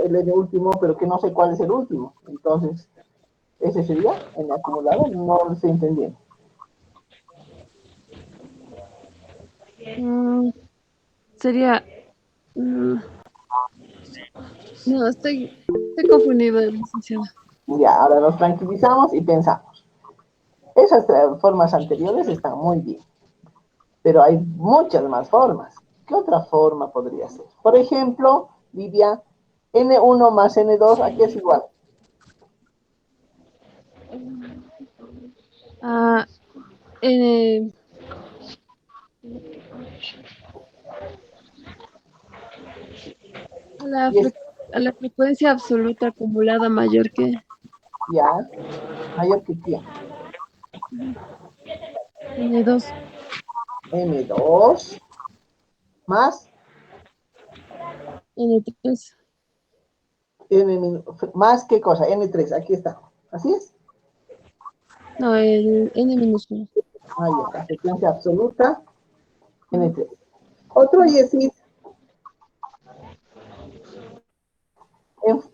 el n último, pero que no sé cuál es el último. Entonces, ese sería el acumulado, no lo estoy entendiendo. Sería... no, estoy confundida, licenciada. Ya, ahora nos tranquilizamos y pensamos. Esas formas anteriores están muy bien, pero hay muchas más formas. ¿Qué otra forma podría ser? Por ejemplo, Livia, N1 más N2, ¿a qué es igual? Ah, eh, a la, Y es a la frecuencia absoluta acumulada mayor que ya mayor que quién. N2. N2 más N3. más qué cosa, N3, aquí está. ¿Así es? No, el N minúsculo. Ah, ya, la frecuencia absoluta, N3. Otro, Yesid,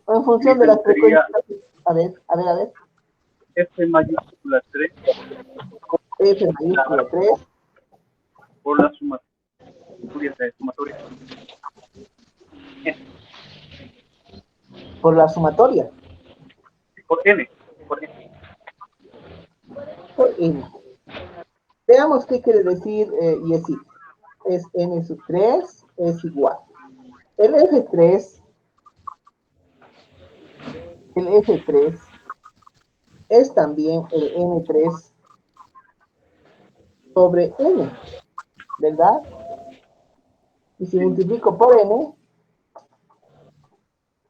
en función de Dice, las sería frecuencias. A ver. F mayúscula 3 F mayúscula 3 por la sumatoria. por la sumatoria, Por N. Por N. por N. Veamos qué quiere decir Yesid. Es N sub 3 es igual. El F3, el F3 es también el N3 sobre N, ¿verdad? Y si Sí. multiplico por N,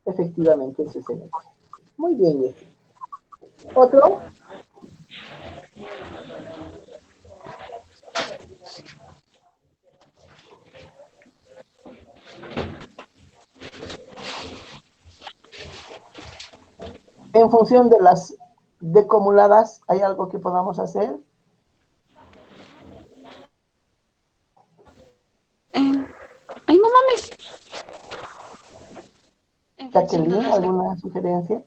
efectivamente eso es N3. Muy bien, Yesid. Otro, en función de las decumuladas, ¿hay algo que podamos hacer? Ay, no mames. En función de Jacqueline, las... ¿alguna sugerencia?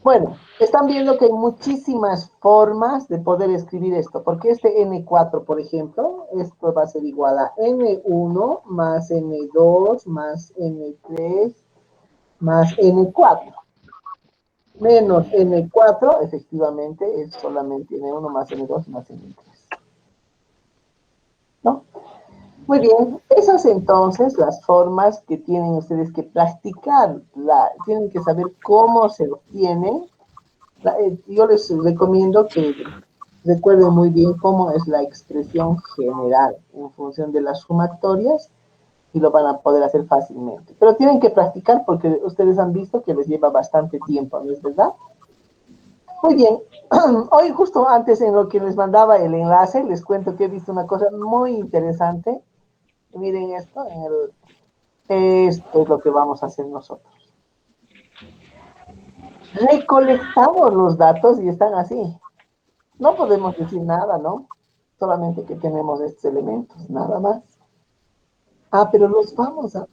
Bueno, están viendo que hay muchísimas formas de poder escribir esto, porque este N4, por ejemplo, esto va a ser igual a N1 más N2 más N3 más N4. Menos N4, efectivamente, es solamente N1 más N2 más N3. ¿No? Muy bien, esas entonces las formas que tienen ustedes que practicar, tienen que saber cómo se obtiene. Yo les recomiendo que recuerden muy bien cómo es la expresión general en función de las sumatorias y lo van a poder hacer fácilmente. Pero tienen que practicar porque ustedes han visto que les lleva bastante tiempo, ¿no es verdad? Muy bien, hoy justo antes en lo que les mandaba el enlace, les cuento que he visto una cosa muy interesante. Miren esto, esto es lo que vamos a hacer nosotros. Recolectamos los datos y están así. No podemos decir nada, ¿no? Solamente que tenemos estos elementos, nada más. Ah, pero los vamos a...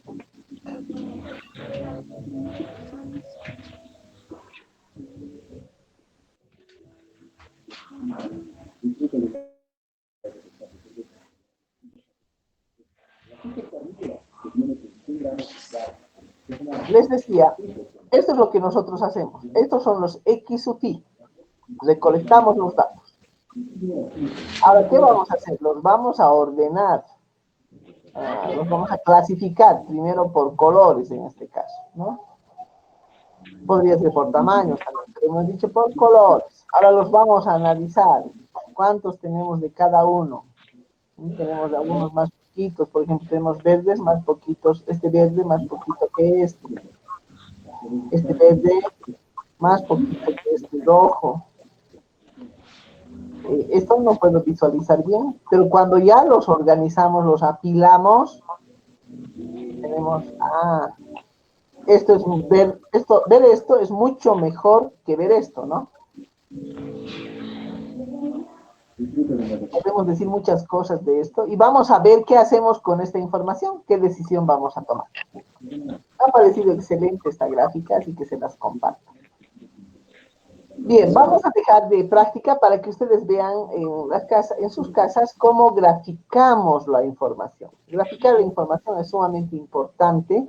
Les decía, esto es lo que nosotros hacemos. Estos son los X sub i. Recolectamos los datos. Ahora, ¿qué vamos a hacer? Los vamos a ordenar. Los vamos a clasificar primero por colores en este caso, ¿no? Podría ser por tamaños también, pero hemos dicho por colores. Ahora los vamos a analizar. ¿Cuántos tenemos de cada uno? Tenemos algunos más poquitos, por ejemplo, tenemos verdes más poquitos, este verde más poquito que este verde más poquito que este rojo. Esto no puedo visualizar bien, pero cuando ya los organizamos, los apilamos, tenemos, esto es ver esto es mucho mejor que ver esto, ¿no? Podemos decir muchas cosas de esto y vamos a ver qué hacemos con esta información, qué decisión vamos a tomar. Me ha parecido excelente esta gráfica, así que se las comparto. Bien, vamos a dejar de práctica para que ustedes vean en sus casas cómo graficamos la información. Graficar la información es sumamente importante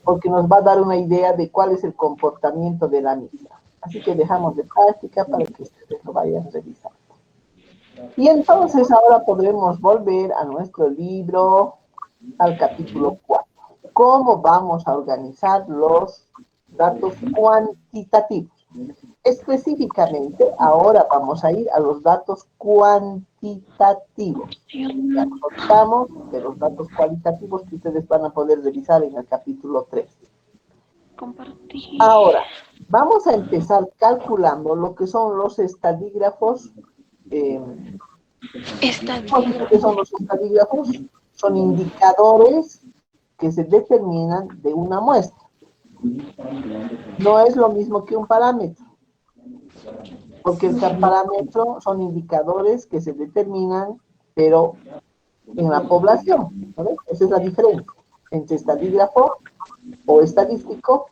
porque nos va a dar una idea de cuál es el comportamiento de la misma. Así que dejamos de práctica para que ustedes lo vayan revisando. Y entonces ahora podremos volver a nuestro libro, al capítulo 4. ¿Cómo vamos a organizar los datos cuantitativos? Específicamente, ahora vamos a ir a los datos cuantitativos. Ya contamos de los datos cualitativos que ustedes van a poder revisar en el capítulo 3. Compartir. Ahora, vamos a empezar calculando lo que son los estadígrafos. ¿Qué son los estadígrafos? Son indicadores que se determinan de una muestra. No es lo mismo que un parámetro, porque el parámetro son indicadores que se determinan, pero en la población, ¿no ves? Esa es la diferencia entre estadígrafo o estadístico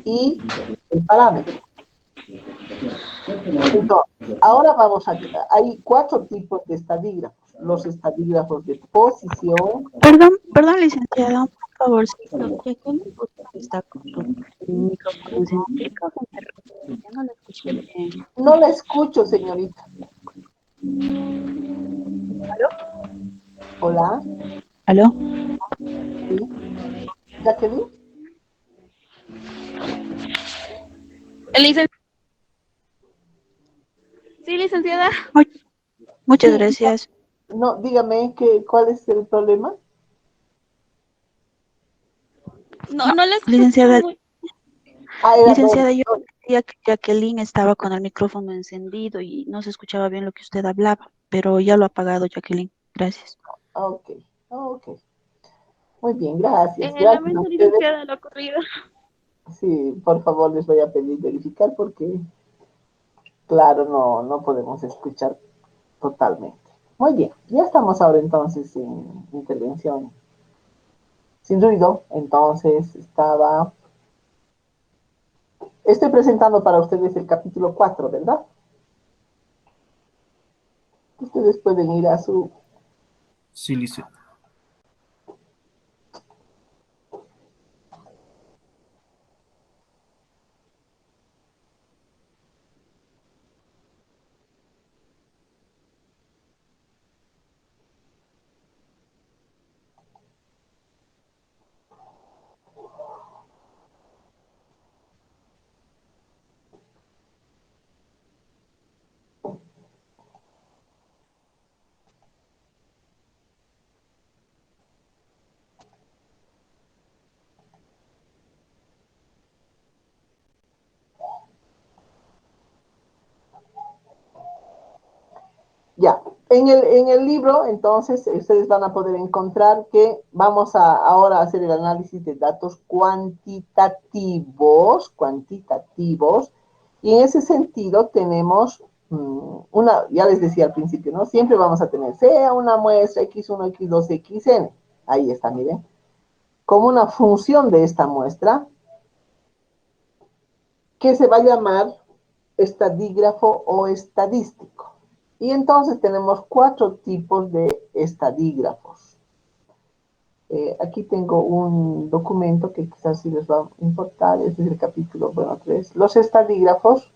y el parámetro. Entonces, ahora hay 4 tipos de estadígrafos. Los estadígrafos de posición. Perdón, licenciada, por favorcito, ya que está con tu micrófono encendido, ya no la escuché bien. No la escucho, señorita. ¿Aló? Hola. ¿Aló? ¿Sí? ¿Jacqueline? Sí, licenciada. Muchas Sí, gracias. no, dígame cuál es el problema. No la escucho Licenciada, muy. licenciada, yo decía que Jacqueline estaba con el micrófono encendido y no se escuchaba bien lo que usted hablaba, pero ya lo ha apagado, Jacqueline. Gracias. Ok, ok. Muy bien, gracias. Gracias a Lamento, ustedes. licenciada, lo ocurrido. Sí, por favor, les voy a pedir verificar porque, claro, no podemos escuchar totalmente. Muy bien, ya estamos ahora entonces en intervención sin ruido. Entonces estoy presentando para ustedes el capítulo 4, ¿verdad? Ustedes pueden ir a su... Sí, licenciada. Ya, en el libro, entonces, ustedes van a poder encontrar que vamos a ahora hacer el análisis de datos cuantitativos, y en ese sentido tenemos ya les decía al principio, ¿no? Siempre vamos a tener, sea una muestra x1, x2, xn, ahí está, miren, como una función de esta muestra, que se va a llamar estadígrafo o estadístico. Y entonces tenemos 4 tipos de estadígrafos. Aquí tengo un documento que quizás sí les va a importar, este es el capítulo 3. Los estadígrafos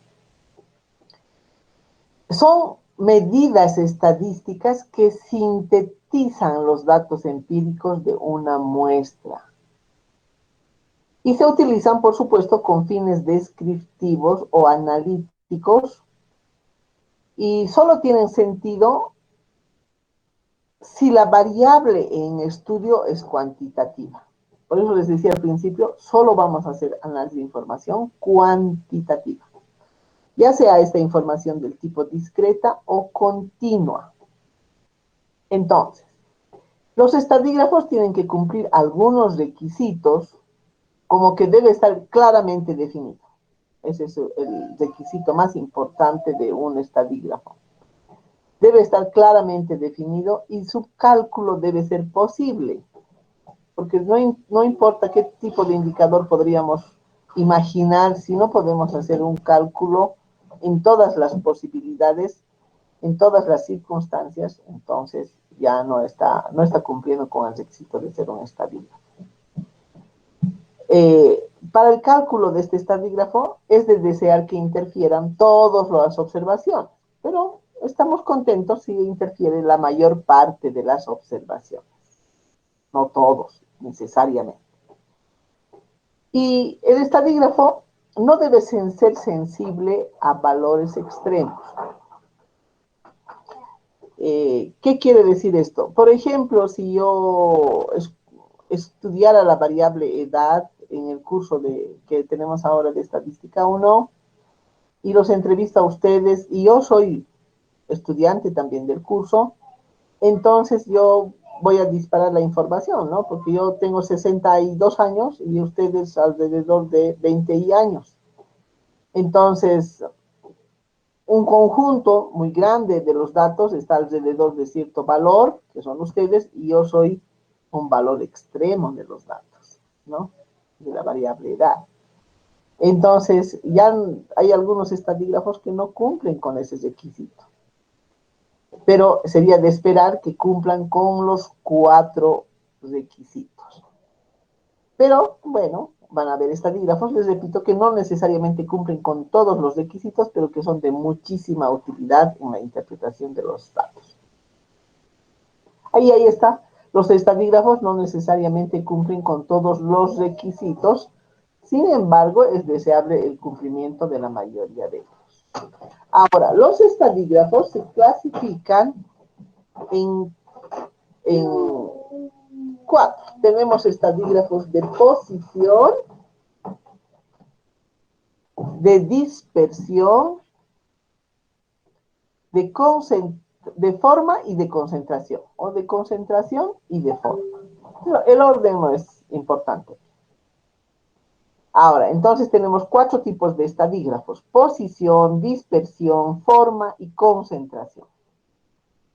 son medidas estadísticas que sintetizan los datos empíricos de una muestra. Y se utilizan, por supuesto, con fines descriptivos o analíticos, y solo tienen sentido si la variable en estudio es cuantitativa. Por eso les decía al principio, solo vamos a hacer análisis de información cuantitativa, ya sea esta información del tipo discreta o continua. Entonces, los estadígrafos tienen que cumplir algunos requisitos, como que debe estar claramente definido. Ese es el requisito más importante de un estadígrafo. Debe estar claramente definido y su cálculo debe ser posible, porque no importa qué tipo de indicador podríamos imaginar, si no podemos hacer un cálculo en todas las posibilidades, en todas las circunstancias, entonces ya no está cumpliendo con el requisito de ser un estadígrafo. Para el cálculo de este estadígrafo es de desear que interfieran todas las observaciones, pero estamos contentos si interfiere la mayor parte de las observaciones, no todos necesariamente. Y el estadígrafo no debe ser sensible a valores extremos. ¿Qué quiere decir esto? Por ejemplo, si yo estudiara la variable edad en el curso que tenemos ahora de Estadística 1 y los entrevisto a ustedes, y yo soy estudiante también del curso, entonces yo voy a disparar la información, ¿no? Porque yo tengo 62 años y ustedes alrededor de 20 años. Entonces, un conjunto muy grande de los datos está alrededor de cierto valor, que son ustedes, y yo soy un valor extremo de los datos, ¿no? De la variable edad. Entonces, ya hay algunos estadígrafos que no cumplen con ese requisito. Pero sería de esperar que cumplan con los 4 requisitos. Pero, bueno, van a haber estadígrafos, les repito, que no necesariamente cumplen con todos los requisitos, pero que son de muchísima utilidad en la interpretación de los datos. Ahí está. Los estadígrafos no necesariamente cumplen con todos los requisitos, sin embargo, es deseable el cumplimiento de la mayoría de ellos. Ahora, los estadígrafos se clasifican en 4. Tenemos estadígrafos de posición, de dispersión, de forma y de concentración, o de concentración y de forma. El orden no es importante. Ahora, entonces tenemos 4 tipos de estadígrafos: posición, dispersión, forma y concentración.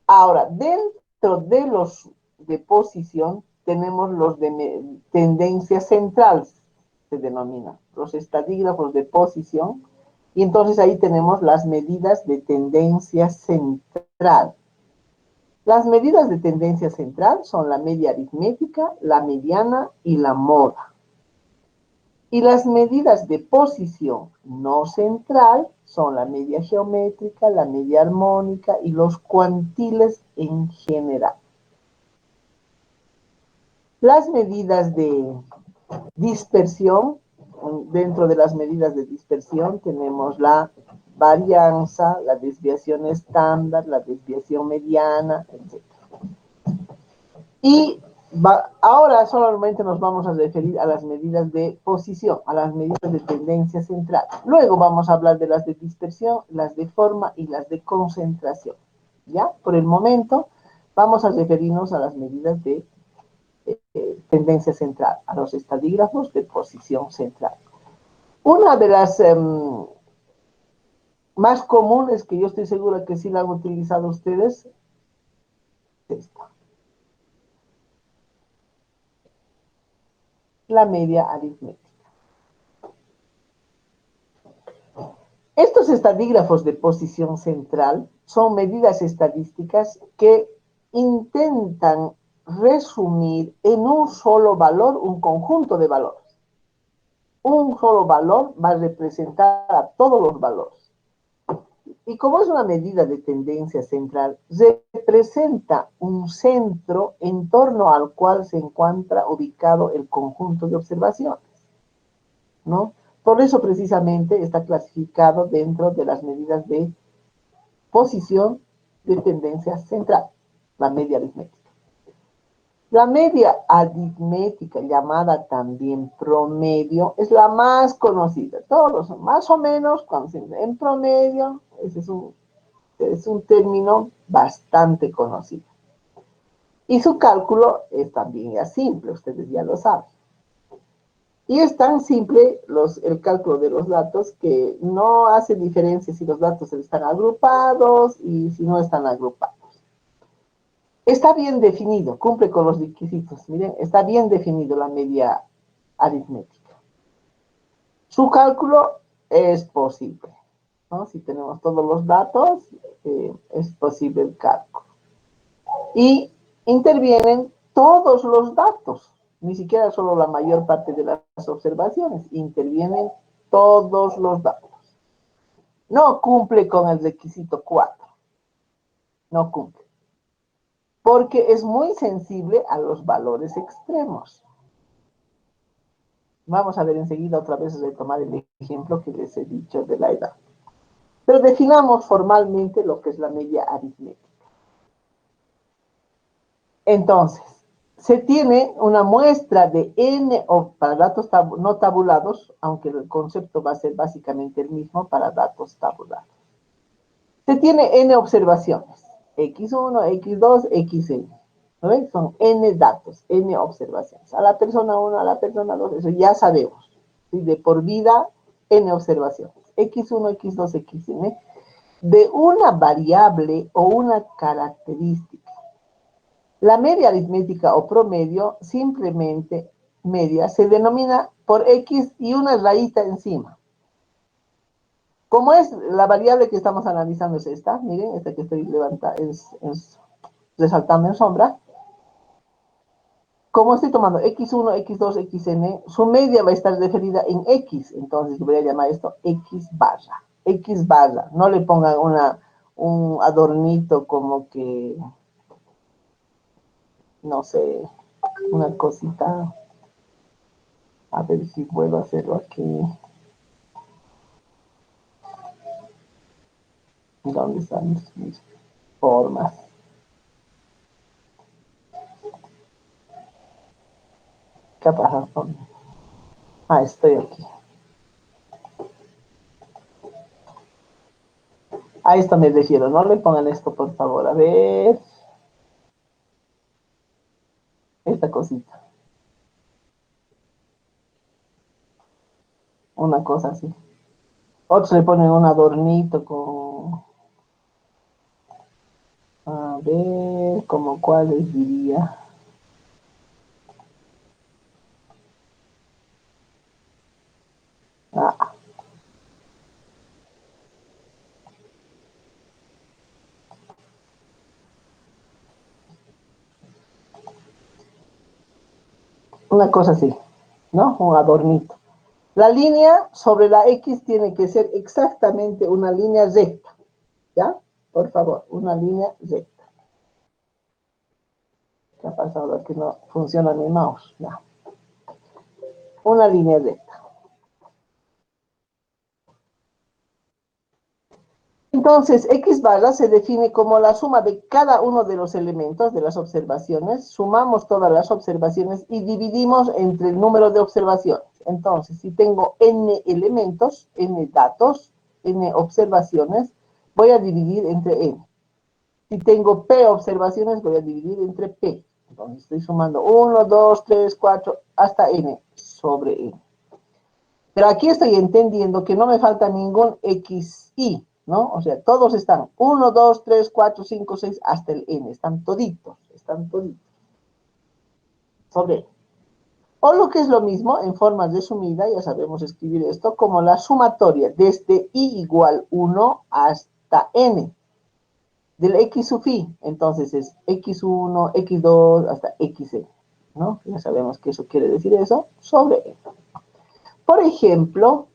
Ahora, dentro de los de posición, tenemos los de tendencia central, se denomina, los estadígrafos de posición, y entonces ahí tenemos las medidas de tendencia central. Las medidas de tendencia central son la media aritmética, la mediana y la moda. Y las medidas de posición no central son la media geométrica, la media armónica y los cuantiles en general. Las medidas de dispersión, dentro de las medidas de dispersión tenemos la varianza, la desviación estándar, la desviación mediana, etc. Y ahora solamente nos vamos a referir a las medidas de posición, a las medidas de tendencia central. Luego vamos a hablar de las de dispersión, las de forma y las de concentración. ¿Ya? Por el momento vamos a referirnos a las medidas de tendencia central, a los estadígrafos de posición central. Una de las más comunes, que yo estoy segura que sí la han utilizado ustedes, es esta: la media aritmética. Estos estadígrafos de posición central son medidas estadísticas que intentan resumir en un solo valor un conjunto de valores. Un solo valor va a representar a todos los valores. Y como es una medida de tendencia central, representa un centro en torno al cual se encuentra ubicado el conjunto de observaciones, ¿no? Por eso precisamente está clasificado dentro de las medidas de posición de tendencia central, la media aritmética. La media aritmética, llamada también promedio, es la más conocida. Todos son más o menos en promedio. Ese es un término bastante conocido. Y su cálculo es también ya simple, ustedes ya lo saben. Y es tan simple el cálculo de los datos que no hace diferencia si los datos están agrupados y si no están agrupados. Está bien definido, cumple con los requisitos. Miren, está bien definido la media aritmética. Su cálculo es posible, ¿no? Si tenemos todos los datos, es posible el cálculo. Y intervienen todos los datos, ni siquiera solo la mayor parte de las observaciones, intervienen todos los datos. No cumple con el requisito 4, no cumple, porque es muy sensible a los valores extremos. Vamos a ver enseguida otra vez retomar el ejemplo que les he dicho de la edad. Pero definamos formalmente lo que es la media aritmética. Entonces, se tiene una muestra de n, o para datos no tabulados, aunque el concepto va a ser básicamente el mismo para datos tabulados. Se tiene n observaciones, x1, x2, xn. ¿No ven? Son n datos, n observaciones. A la persona 1, a la persona 2, eso ya sabemos. ¿Sí? De por vida, n observaciones. x1, x2, xn. De una variable o una característica. La media aritmética o promedio, simplemente media, se denomina por x y una rayita encima. Como es la variable que estamos analizando es esta, miren, esta que estoy resaltando en sombra. Como estoy tomando x1, x2, xn, su media va a estar referida en x, entonces voy a llamar esto x barra. X barra, no le pongan un adornito como que, no sé, una cosita. A ver si puedo hacerlo aquí. ¿Dónde están mis formas? ¿Qué ha pasado con? Ah, estoy aquí. A esto me refiero. No le pongan esto, por favor. A ver. Esta cosita. Una cosa así. Otros le ponen un adornito con... A ver, como cuál les diría. Ah. Una cosa así, ¿no? Un adornito. La línea sobre la X tiene que ser exactamente una línea recta. ¿Ya? Por favor, una línea recta. ¿Qué ha pasado? Aquí no funciona mi mouse. Ya. Una línea recta. Entonces, X barra se define como la suma de cada uno de los elementos de las observaciones. Sumamos todas las observaciones y dividimos entre el número de observaciones. Entonces, si tengo n elementos, n datos, n observaciones, voy a dividir entre n. Si tengo p observaciones, voy a dividir entre p. Entonces, estoy sumando 1, 2, 3, 4, hasta n sobre n. Pero aquí estoy entendiendo que no me falta ningún xi, ¿no? O sea, todos están 1, 2, 3, 4, 5, 6, hasta el n. Están toditos, sobre n. O lo que es lo mismo, en formas de sumida, ya sabemos escribir esto, como la sumatoria desde i igual 1 hasta n. Del x sub i, entonces es x1, x2, hasta xn, ¿no? Ya sabemos que eso quiere decir eso, sobre n. Por ejemplo,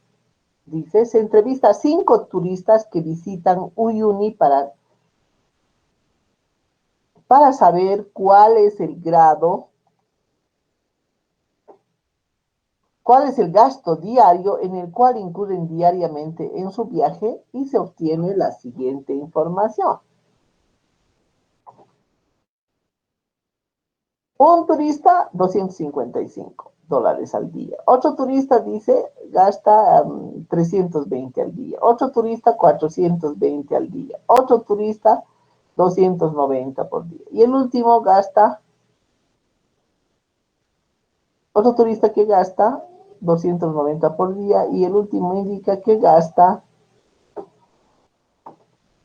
dice, se entrevista a 5 turistas que visitan Uyuni para saber cuál es el grado, cuál es el gasto diario en el cual incurren diariamente en su viaje y se obtiene la siguiente información. Un turista, $255 al día. Otro turista dice, gasta 320 al día. Otro turista, 420 al día. Otro turista, 290 por día. Y el último gasta, otro turista que gasta 290 por día, y el último indica que gasta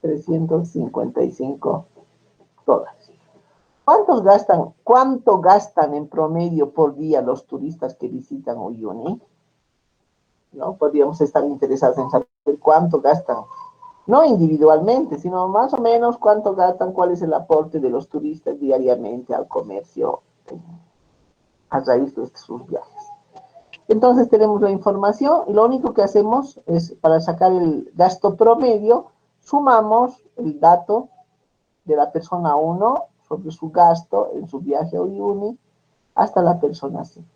$355. ¿Cuánto gastan en promedio por día los turistas que visitan Uyuni? ¿No? Podríamos estar interesados en saber cuánto gastan, no individualmente, sino más o menos cuánto gastan, cuál es el aporte de los turistas diariamente al comercio a raíz de sus viajes. Entonces tenemos la información y lo único que hacemos es, para sacar el gasto promedio, sumamos el dato de la persona 1 sobre su gasto en su viaje a Uyuni hasta la persona 5.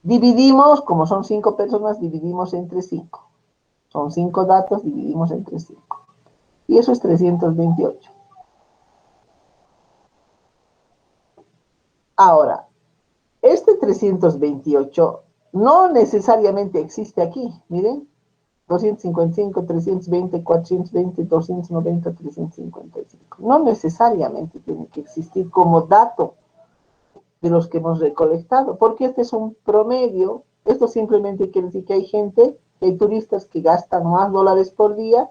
Dividimos, como son 5 personas, dividimos entre 5. Son 5 datos, dividimos entre 5. Y eso es 328. Ahora, este 328 no necesariamente existe aquí. Miren, 255, 320, 420, 290, 355. No necesariamente tiene que existir como dato de los que hemos recolectado, porque este es un promedio. Esto simplemente quiere decir que hay gente, hay turistas que gastan más dólares por día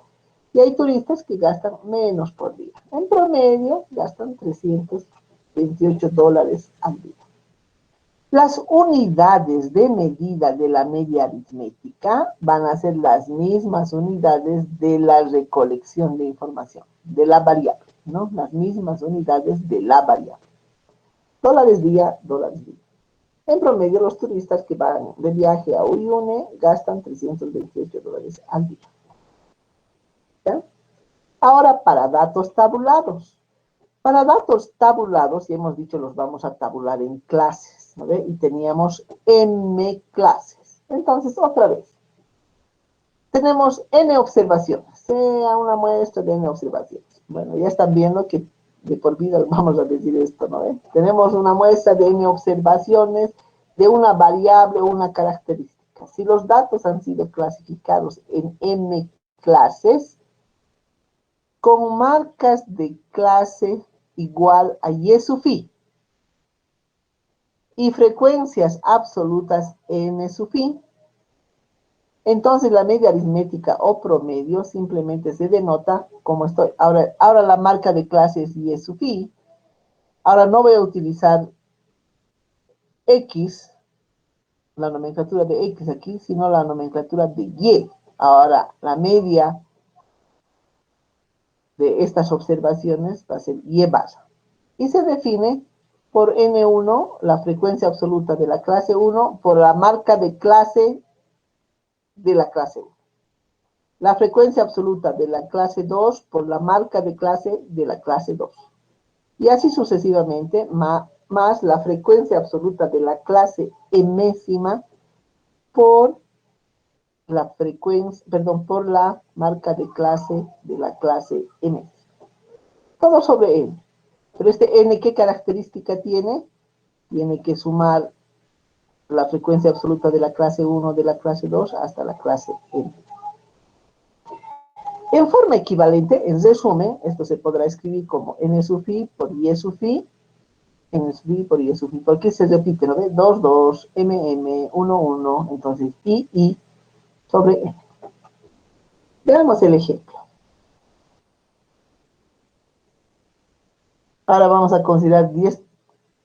y hay turistas que gastan menos por día. En promedio gastan $328 al día. Las unidades de medida de la media aritmética van a ser las mismas unidades de la recolección de información, de la variable, ¿no? Las mismas unidades de la variable. Dólares día, dólares día. En promedio, los turistas que van de viaje a Uyuni gastan $328 al día. ¿Ya? Ahora, para datos tabulados. Para datos tabulados, y hemos dicho los vamos a tabular en clases, ¿no ve? Y teníamos M clases. Entonces, otra vez. Tenemos N observaciones, sea una muestra de N observaciones. Bueno, ya están viendo que de por vida vamos a decir esto, ¿no ve? Tenemos una muestra de N observaciones de una variable o una característica. Si los datos han sido clasificados en M clases, con marcas de clase igual a y sub i y frecuencias absolutas n sub i, entonces la media aritmética o promedio simplemente se denota como estoy. Ahora la marca de clase es y sub i. Ahora no voy a utilizar x, la nomenclatura de x aquí, sino la nomenclatura de y. Ahora la media de estas observaciones va a ser y barra. Y se define por N1, la frecuencia absoluta de la clase 1, por la marca de clase de la clase 1. La frecuencia absoluta de la clase 2 por la marca de clase de la clase 2. Y así sucesivamente, más la frecuencia absoluta de la clase enésima por la frecuencia, perdón, por la marca de clase de la clase enésima. Todo sobre N. Pero este N, ¿qué característica tiene? Tiene que sumar la frecuencia absoluta de la clase 1, de la clase 2, hasta la clase N. En forma equivalente, en resumen, esto se podrá escribir como N sub i por Y sub i, N sub i por Y sub i, porque se repite, ¿no ve? 2, 2, M, M, 1, 1, entonces I sobre N. Veamos el ejemplo. Ahora vamos a considerar 10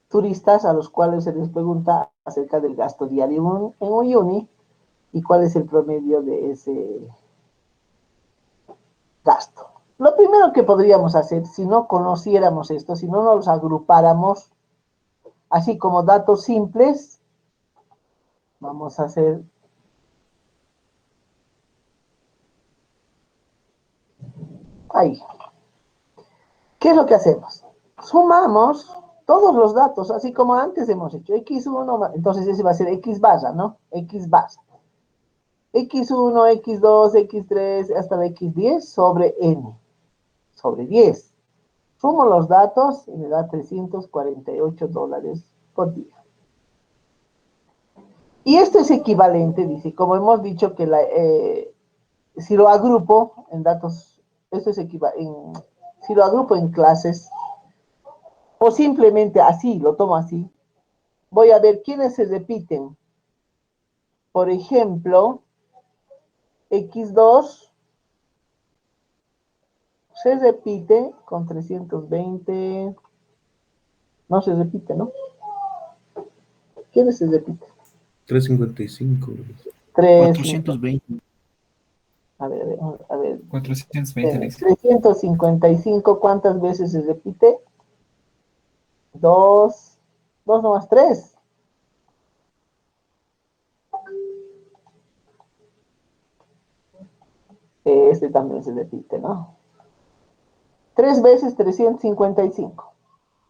turistas a los cuales se les pregunta acerca del gasto diario en Uyuni y cuál es el promedio de ese gasto. Lo primero que podríamos hacer, si no conociéramos esto, si no nos agrupáramos, así como datos simples, vamos a hacer ahí. ¿Qué es lo que hacemos? Sumamos todos los datos, así como antes hemos hecho, x1, entonces ese va a ser x barra, ¿no? X barra. x1, x2, x3, hasta la x10 sobre n, sobre 10. Sumo los datos y me da $348 por día. Y esto es equivalente, dice, como hemos dicho que si lo agrupo en datos, esto es equivalente, si lo agrupo en clases, o simplemente así, lo tomo así, voy a ver quiénes se repiten por ejemplo, X2 se repite con 320. No se repite, ¿no? ¿Quién se repite? 355. 3. 420. A ver, a ver. 420 le dice. 355, ¿cuántas veces se repite? 2. 2 nomás 3. Este también se repite, ¿no? 3 veces 355.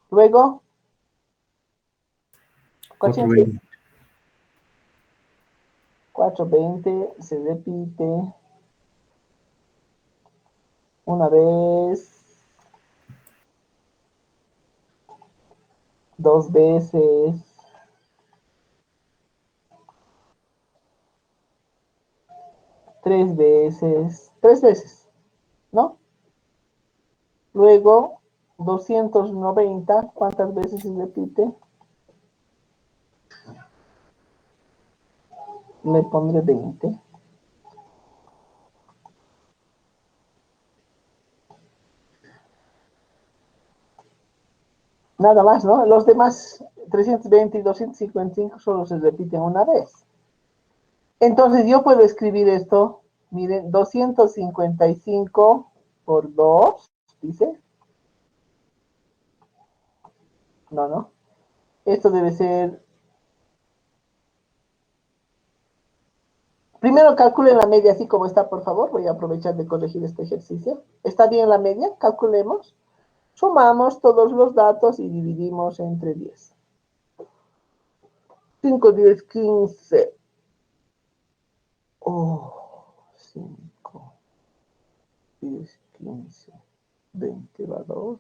Luego, 420. 420 se repite una vez, 2 veces, 3 veces, 3 veces, ¿no? Luego, 290, ¿cuántas veces se repite? Le pondré 20. Nada más, ¿no? Los demás, 320 y 255, solo se repiten una vez. Entonces, yo puedo escribir esto, miren, 255 por 2, dice. No. Esto debe ser... Primero calculen la media así como está, por favor. Voy a aprovechar de corregir este ejercicio. ¿Está bien la media? Calculemos. Sumamos todos los datos y dividimos entre 10. 5, 10, 15. 5, 10, 15, 20 va 2.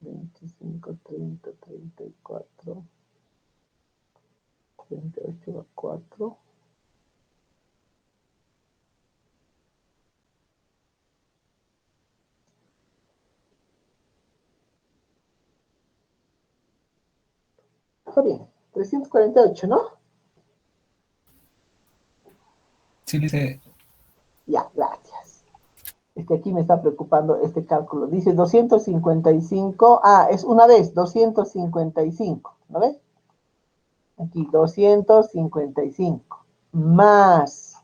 25, 30, 34, 38 va 4. Está bien, 348, ¿no? Sí, le dice. Ya, gracias. Es que aquí me está preocupando este cálculo. Dice 255, es una vez, 255, ¿no ves? Aquí, 255, más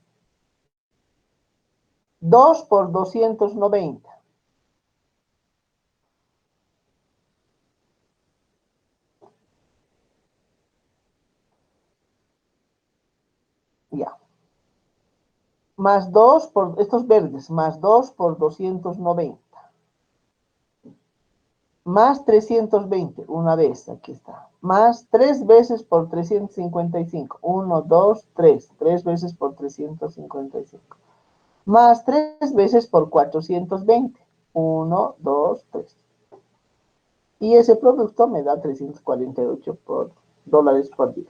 2 por 290. Ya. Más 2 por, estos verdes, más 2 por 290. Más 320, una vez, aquí está. Más 3 veces por 355. 1, 2, 3. 3 veces por 355. Más 3 veces por 420. 1, 2, 3. Y ese producto me da 348 dólares por día.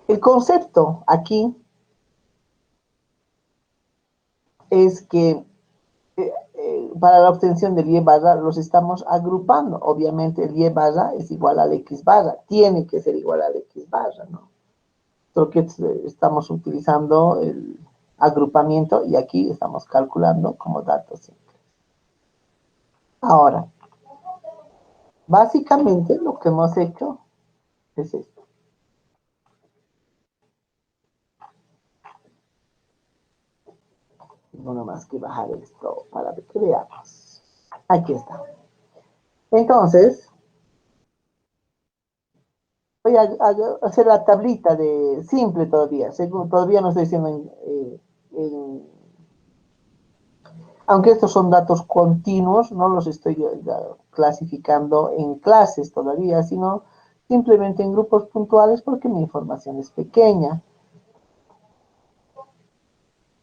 El concepto aquí es que para la obtención del Y barra los estamos agrupando. Obviamente el Y barra es igual al X barra. Tiene que ser igual al X barra, ¿no? Porque estamos utilizando el agrupamiento y aquí estamos calculando como datos simples. Ahora, básicamente lo que hemos hecho es esto. No más que bajar esto para que veamos. Aquí está. Entonces, voy a hacer la tablita de simple todavía. Todavía no estoy haciendo aunque estos son datos continuos, no los estoy clasificando en clases todavía, sino simplemente en grupos puntuales porque mi información es pequeña.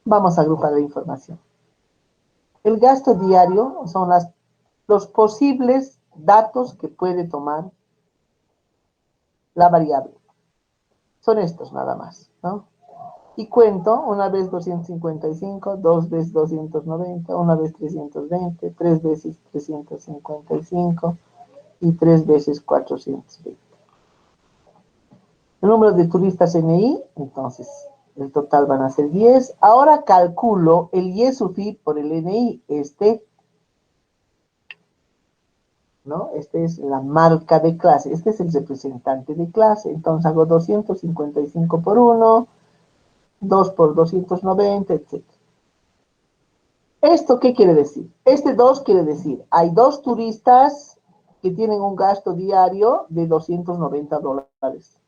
Vamos a agrupar la información. El gasto diario son los posibles datos que puede tomar la variable. Son estos nada más, ¿no? Y cuento, una vez 255, dos veces 290, una vez 320, tres veces 355 y tres veces 420. El número de turistas NI, entonces, el total van a ser 10. Ahora calculo el YESUFI por el NI, ¿no? Este es la marca de clase, este es el representante de clase. Entonces hago 255 por 1, 2 por 290, etc. ¿Esto qué quiere decir? Este 2 quiere decir, hay dos turistas que tienen un gasto diario de $290.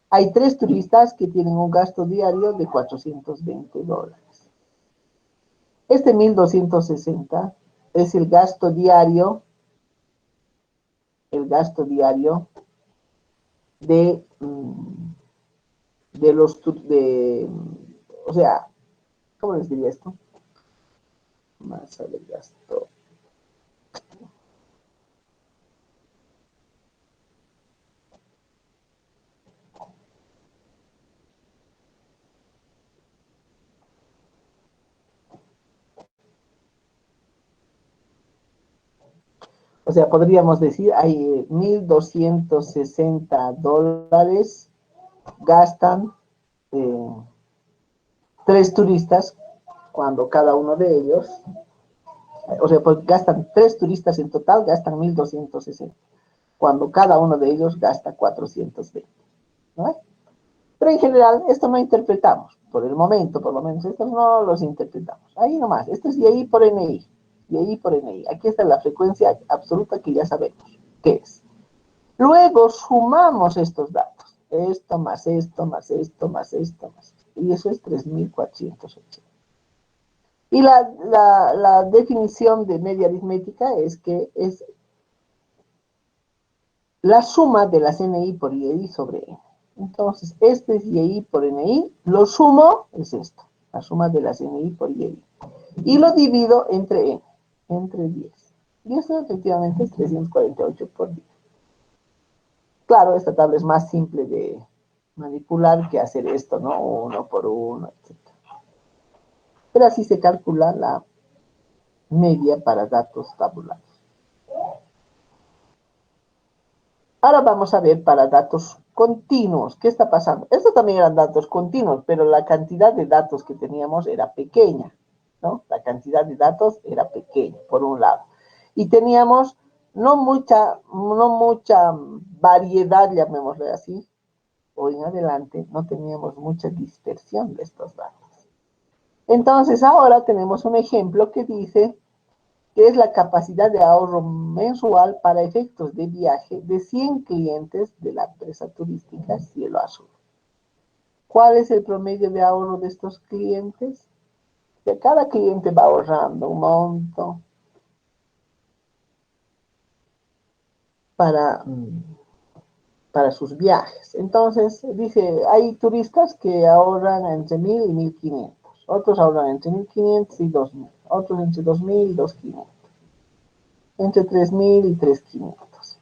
Hay tres turistas que tienen un gasto diario de $420. Este 1260 es el gasto diario de, de los, o sea, ¿cómo les diría esto? Masa del gasto. O sea, podríamos decir, hay $1,260 gastan tres turistas cuando cada uno de ellos, o sea, pues gastan tres turistas en total, gastan 1,260, cuando cada uno de ellos gasta 420, ¿no? Pero en general, esto no interpretamos, por el momento, por lo menos, estos no los interpretamos. Ahí nomás, esto es YI por NI, YI por NI. Aquí está la frecuencia absoluta que ya sabemos qué es. Luego sumamos estos datos, esto más esto, más esto, más esto, más esto, y eso es 3,480. Y la definición de media aritmética es que es la suma de las NI por YI sobre N. Entonces, este es YI por NI, lo sumo, es esto, la suma de las NI por YI. Y lo divido entre N, entre 10. Y eso efectivamente es 348 por 10. Claro, esta tabla es más simple de manipular que hacer esto, ¿no? Uno por uno, etc. Pero así se calcula la media para datos tabulares. Ahora vamos a ver para datos continuos. ¿Qué está pasando? Estos también eran datos continuos, pero la cantidad de datos que teníamos era pequeña, ¿no? La cantidad de datos era pequeña, por un lado. Y teníamos no mucha variedad, llamémosle así, o en adelante, no teníamos mucha dispersión de estos datos. Entonces, ahora tenemos un ejemplo que dice que es la capacidad de ahorro mensual para efectos de viaje de 100 clientes de la empresa turística Cielo Azul. ¿Cuál es el promedio de ahorro de estos clientes? Que cada cliente va ahorrando un monto para, para sus viajes. Entonces, dice, hay turistas que ahorran entre 1,000 y 1,500. Otros ahorran entre 1,500 y 2,000. Otros entre 2,000 y 2,500. Entre 3,000 y 3,500.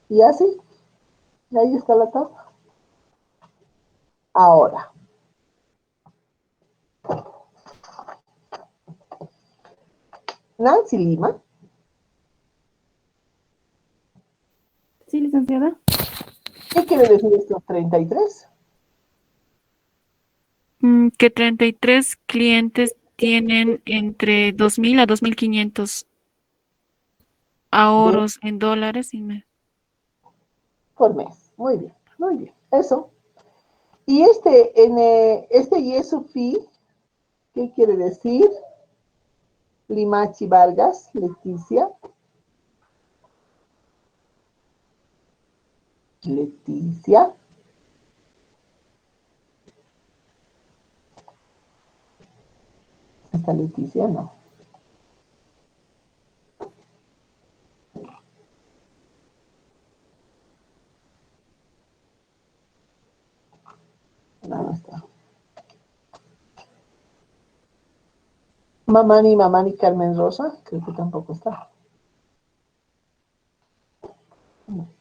Y así, ahí está la tabla. Ahora, Nancy Lima, Sí, licenciada. ¿qué quiere decir estos 33? Que 33 clientes tienen entre 2.000 a 2.500 De ahorros en dólares y me... por mes. Muy bien, muy bien. Eso. Y este Yesufi, ¿qué quiere decir? Limachi Vargas, Leticia. Leticia. ¿Está Leticia? No. No está. Mamani Carmen Rosa, creo que tampoco está. No está.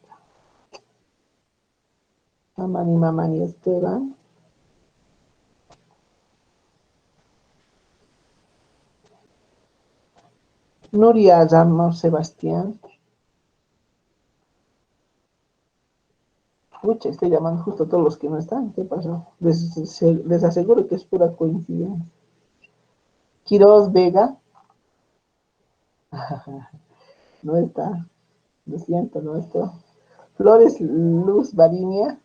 Mamani Esteban. Nuria Ramos Sebastián. Pucha, estoy llamando justo a todos los que no están. ¿Qué pasó? Les aseguro que es pura coincidencia. Quiroz Vega. No está. Lo siento, no está. Flores Luz Barinia.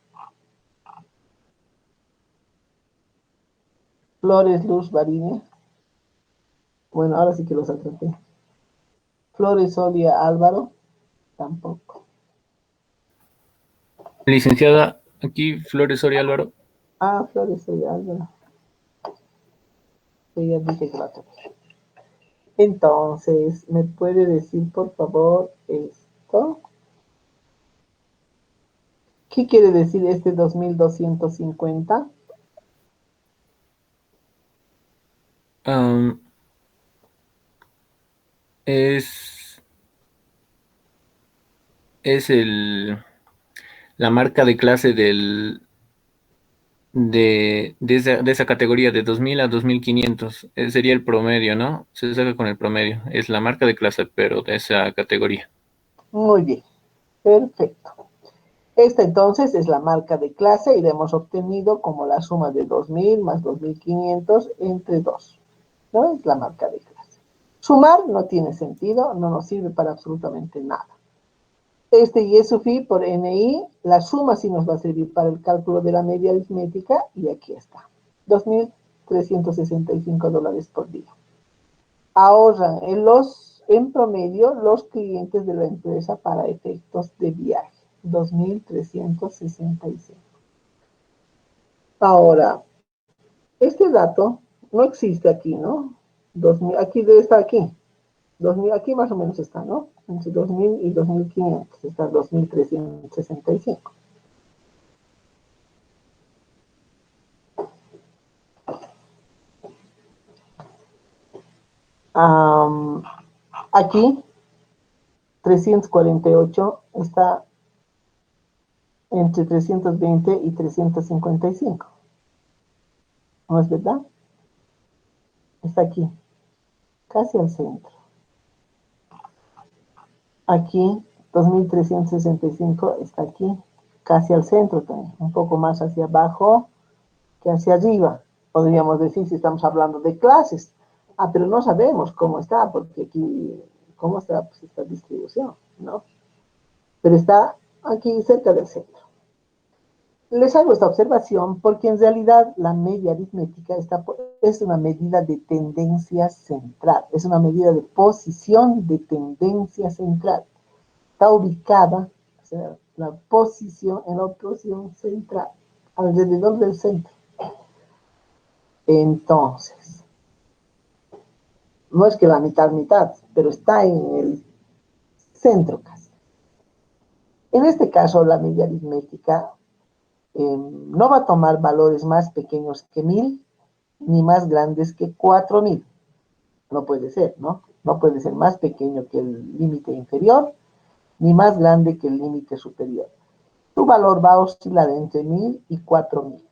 Flores Luz Barinia. Bueno, ahora sí que los atrapé. Flores Olia Álvaro. Tampoco. Licenciada, aquí Flores Soria Álvaro. Ah, Flores Olia Álvaro. Sí, ya dije que la atrapé. Entonces, ¿me puede decir por favor esto? ¿Qué quiere decir este 2250? Es la marca de clase de esa categoría de 2000 a 2500. Sería el promedio, ¿no? Se saca con el promedio. Es la marca de clase, pero de esa categoría. Muy bien, perfecto. Esta entonces es la marca de clase y la hemos obtenido como la suma de 2000 más 2500 entre 2. ¿No? Es la marca de clase. Sumar no tiene sentido, no nos sirve para absolutamente nada. Este y su phi por NI, la suma sí nos va a servir para el cálculo de la media aritmética y aquí está. $2,365 por día. Ahorran en promedio los clientes de la empresa para efectos de viaje. 2,365. Ahora, este dato no existe aquí, ¿no? 2000, aquí debe estar aquí. 2000, aquí más o menos está, ¿no? Entre 2000 y 2500 está 2,365. Aquí 348 está entre 320 y 355. ¿No es verdad? Está aquí, casi al centro. Aquí 2,365 está aquí, casi al centro también, un poco más hacia abajo que hacia arriba. Podríamos decir si estamos hablando de clases. Ah, pero no sabemos cómo está, porque aquí, cómo está pues, esta distribución, ¿no? Pero está aquí cerca del centro. Les hago esta observación porque en realidad la media aritmética es una medida de tendencia central, es una medida de posición de tendencia central. Está ubicada, o sea, la posición en la posición central, alrededor del centro. Entonces, no es que la mitad, pero está en el centro casi. En este caso, la media aritmética no va a tomar valores más pequeños que 1000 ni más grandes que 4000. No puede ser, ¿no? No puede ser más pequeño que el límite inferior ni más grande que el límite superior. Su valor va a oscilar entre 1000 y 4000.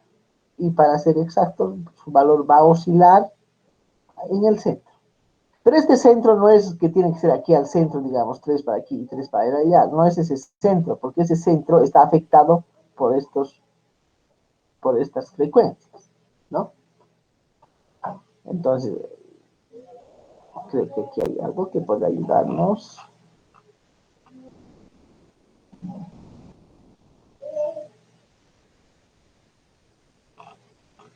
Y para ser exactos, su valor va a oscilar en el centro. Pero este centro no es que tiene que ser aquí al centro, digamos, 3 para aquí y 3 para allá. No es ese centro, porque ese centro está afectado por estas frecuencias, ¿no? Entonces, creo que aquí hay algo que puede ayudarnos.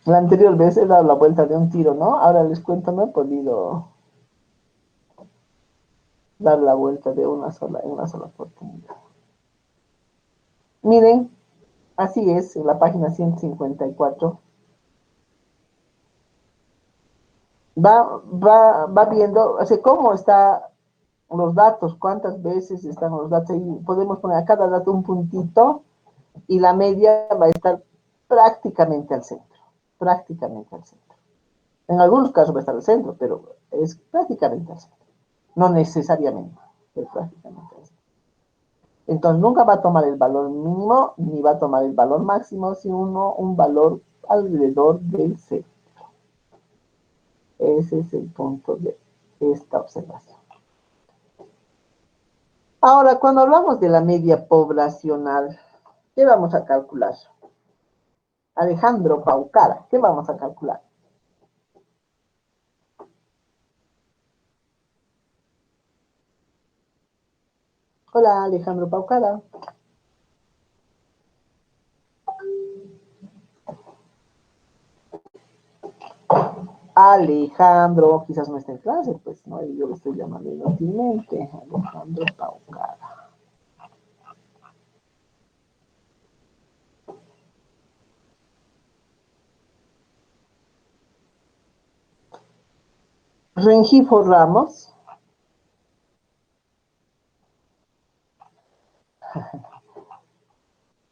La anterior vez he dado la vuelta de un tiro, ¿no? Ahora les cuento, no he podido dar la vuelta de en una sola oportunidad. Miren, así es, en la página 154. Va viendo, o sea, cómo están los datos, cuántas veces están los datos, y podemos poner a cada dato un puntito, y la media va a estar prácticamente al centro, prácticamente al centro. En algunos casos va a estar al centro, pero es prácticamente al centro. No necesariamente, pero prácticamente al centro. Entonces nunca va a tomar el valor mínimo, ni va a tomar el valor máximo, sino un valor alrededor del centro. Ese es el punto de esta observación. Ahora, cuando hablamos de la media poblacional, ¿qué vamos a calcular? Alejandro Paucara, ¿qué vamos a calcular? Hola, Alejandro Paucara. Alejandro, quizás no está en clase, pues, ¿no? Y yo lo estoy llamando inútilmente. Alejandro Paucara. Rengifo Ramos.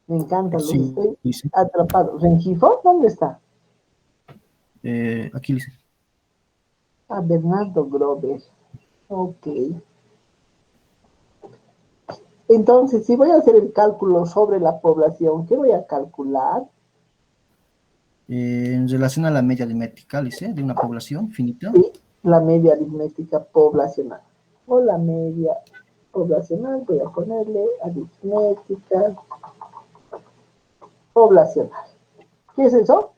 Me encanta, los Sí, estoy dice. atrapado. ¿Rengifo? ¿Dónde está? Aquí dice. Ah, Bernardo Grover. Ok. Entonces, si voy a hacer el cálculo sobre la población, ¿qué voy a calcular? En relación a la media aritmética, dice, de una población finita. Sí, la media aritmética poblacional. O la media poblacional, voy a ponerle aritmética poblacional. ¿Qué es eso?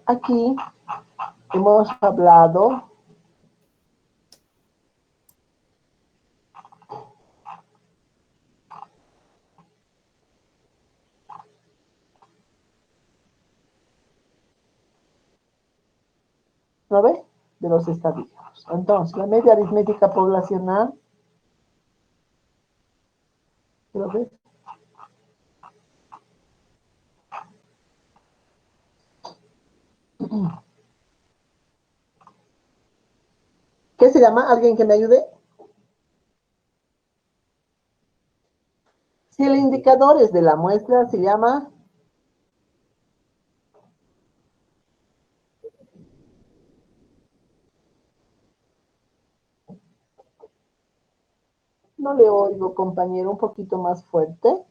Aquí hemos hablado ¿no ve? De los estadísticos. Entonces, la media aritmética poblacional, ¿lo ves? ¿Qué se llama? ¿Alguien que me ayude? Si el indicador es de la muestra, se llama... No le oigo, compañero, un poquito más fuerte.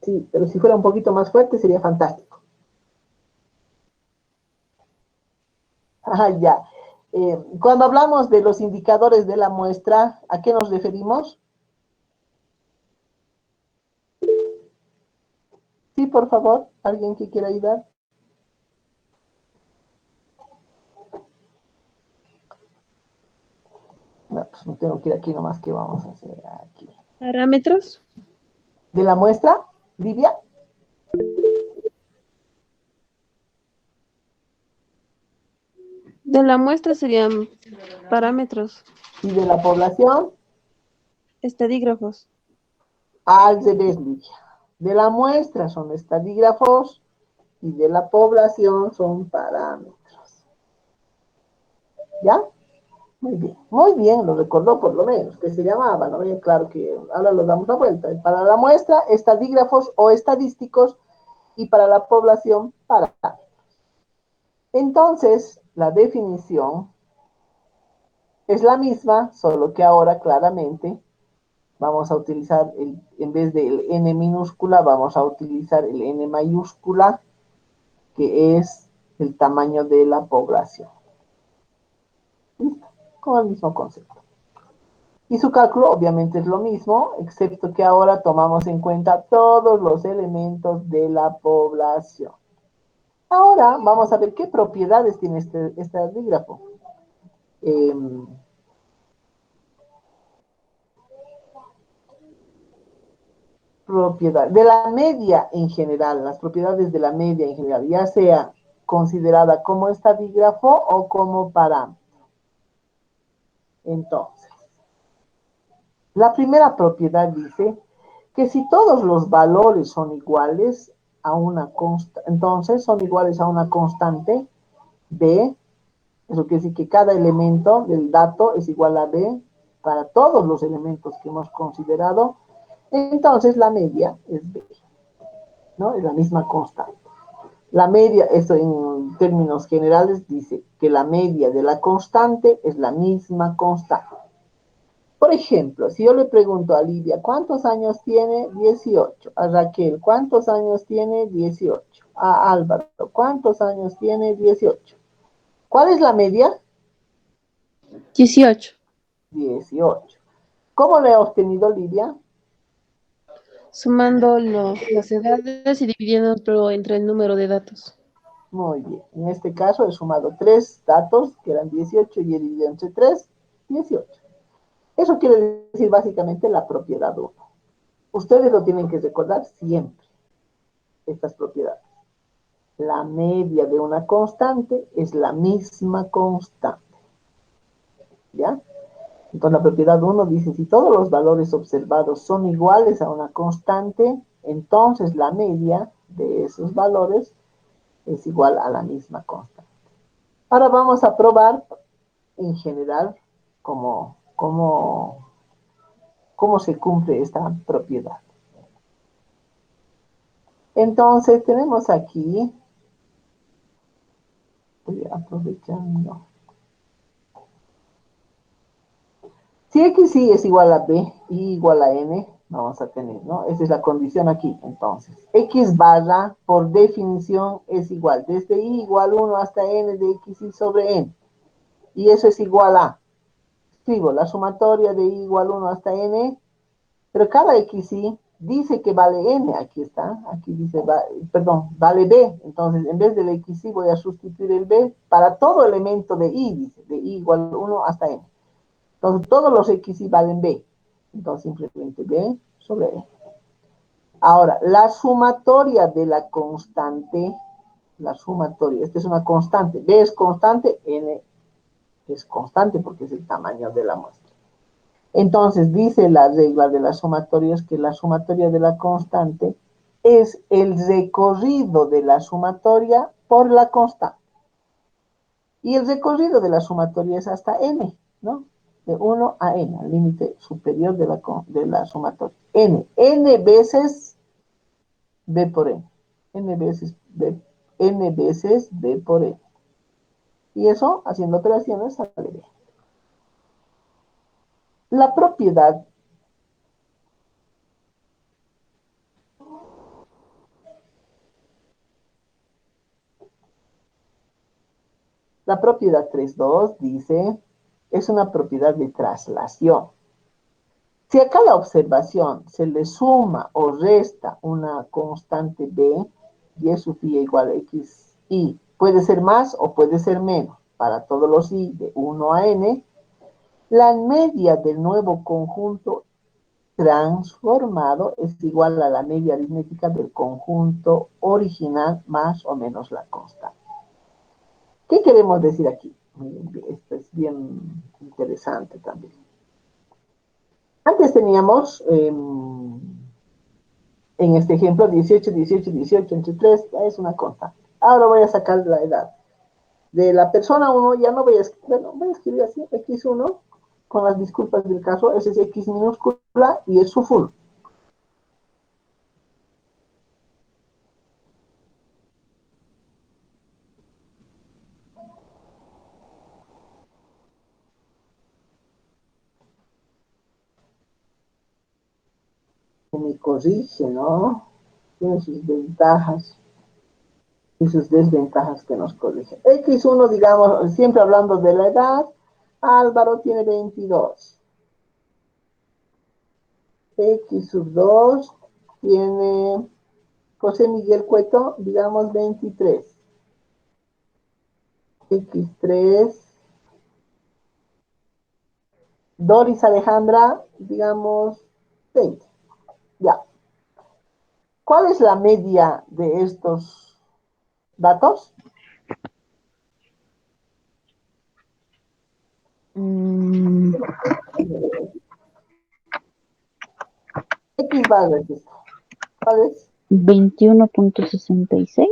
Sí, pero si fuera un poquito más fuerte sería fantástico. Ah, ya. Cuando hablamos de los indicadores de la muestra, ¿a qué nos referimos? Sí, por favor, alguien que quiera ayudar. No, pues no tengo que ir aquí nomás, ¿qué vamos a hacer aquí? ¿Parámetros? ¿De la muestra, Livia? De la muestra serían parámetros, ¿Y de la población? estadígrafos. Al revés, Livia. De la muestra son estadígrafos y de la población son parámetros. ¿Ya? Muy bien, lo recordó por lo menos, que se llamaba, ¿no? Y claro que ahora lo damos la vuelta. Para la muestra, estadígrafos o estadísticos, y para la población, parámetros. Entonces, la definición es la misma, solo que ahora claramente vamos a utilizar, en vez del n minúscula, vamos a utilizar el n mayúscula, que es el tamaño de la población. ¿Listo? Con el mismo concepto. Y su cálculo obviamente es lo mismo, excepto que ahora tomamos en cuenta todos los elementos de la población. Ahora vamos a ver qué propiedades tiene este estadígrafo. Propiedad de la media en general, las propiedades de la media en general, ya sea considerada como estadígrafo o como parámetro. Entonces, la primera propiedad dice que si todos los valores son iguales a una constante, entonces son iguales a una constante B, eso quiere decir que cada elemento del dato es igual a B para todos los elementos que hemos considerado, entonces la media es B, ¿no? Es la misma constante. La media, eso en términos generales, dice que la media de la constante es la misma constante. Por ejemplo, si yo le pregunto a Lidia, ¿cuántos años tiene? 18. A Raquel, ¿cuántos años tiene? 18. a Álvaro. ¿Cuántos años tiene? 18. ¿Cuál es la media? 18. 18. ¿Cómo le ha obtenido Lidia? Sumando las edades y dividiéndolo entre el número de datos. Muy bien. En este caso he sumado 3 datos, que eran 18, y he dividido entre 3, 18. Eso quiere decir básicamente la propiedad 1. Ustedes lo tienen que recordar siempre, estas propiedades. La media de una constante es la misma constante. ¿Ya? Entonces la propiedad 1 dice, si todos los valores observados son iguales a una constante, entonces la media de esos valores es igual a la misma constante. Ahora vamos a probar en general cómo se cumple esta propiedad. Entonces tenemos aquí, estoy aprovechando. Si x y es igual a b y igual a n, vamos a tener, ¿no? Esa es la condición aquí, entonces. X barra, por definición, es igual. Desde y igual 1 hasta n de x y sobre n. Y eso es igual a, escribo la sumatoria de y igual 1 hasta n, pero cada x y dice que vale n, aquí está, aquí dice, vale b. Entonces, en vez del x y voy a sustituir el b para todo elemento de y, dice, de y igual 1 hasta n. Entonces, todos los x y valen b. Entonces, simplemente b sobre e. Ahora, la sumatoria de la constante, esta es una constante, b es constante, n es constante porque es el tamaño de la muestra. Entonces, dice la regla de las sumatorias que la sumatoria de la constante es el recorrido de la sumatoria por la constante. Y el recorrido de la sumatoria es hasta n, ¿no? De 1 a n, al límite superior de la sumatoria. N veces b por n. N veces b por n. Y eso, haciendo operaciones, sale b. La propiedad La propiedad 3.2 dice, es una propiedad de traslación. Si a cada observación se le suma o resta una constante b, y sub i igual a x, y puede ser más o puede ser menos, para todos los i de 1 a n, la media del nuevo conjunto transformado es igual a la media aritmética del conjunto original más o menos la constante. ¿Qué queremos decir aquí? Esto es bien interesante también. Antes teníamos, en este ejemplo, 18, 18, 18 entre 3, es una constante. Ahora voy a sacar la edad. De la persona 1 ya no voy a escribir, bueno, voy a escribir así, x1, con las disculpas del caso, ese es x minúscula y es su full. Que me corrige, ¿no? Tiene sus ventajas y sus desventajas que nos corrigen. X1, digamos, siempre hablando de la edad, Álvaro tiene 22. X sub 2 tiene José Miguel Cueto, digamos 23. X3, Doris Alejandra, digamos 20. Ya. ¿Cuál es la media de estos datos? X va a registro. ¿Cuál es? 21.66.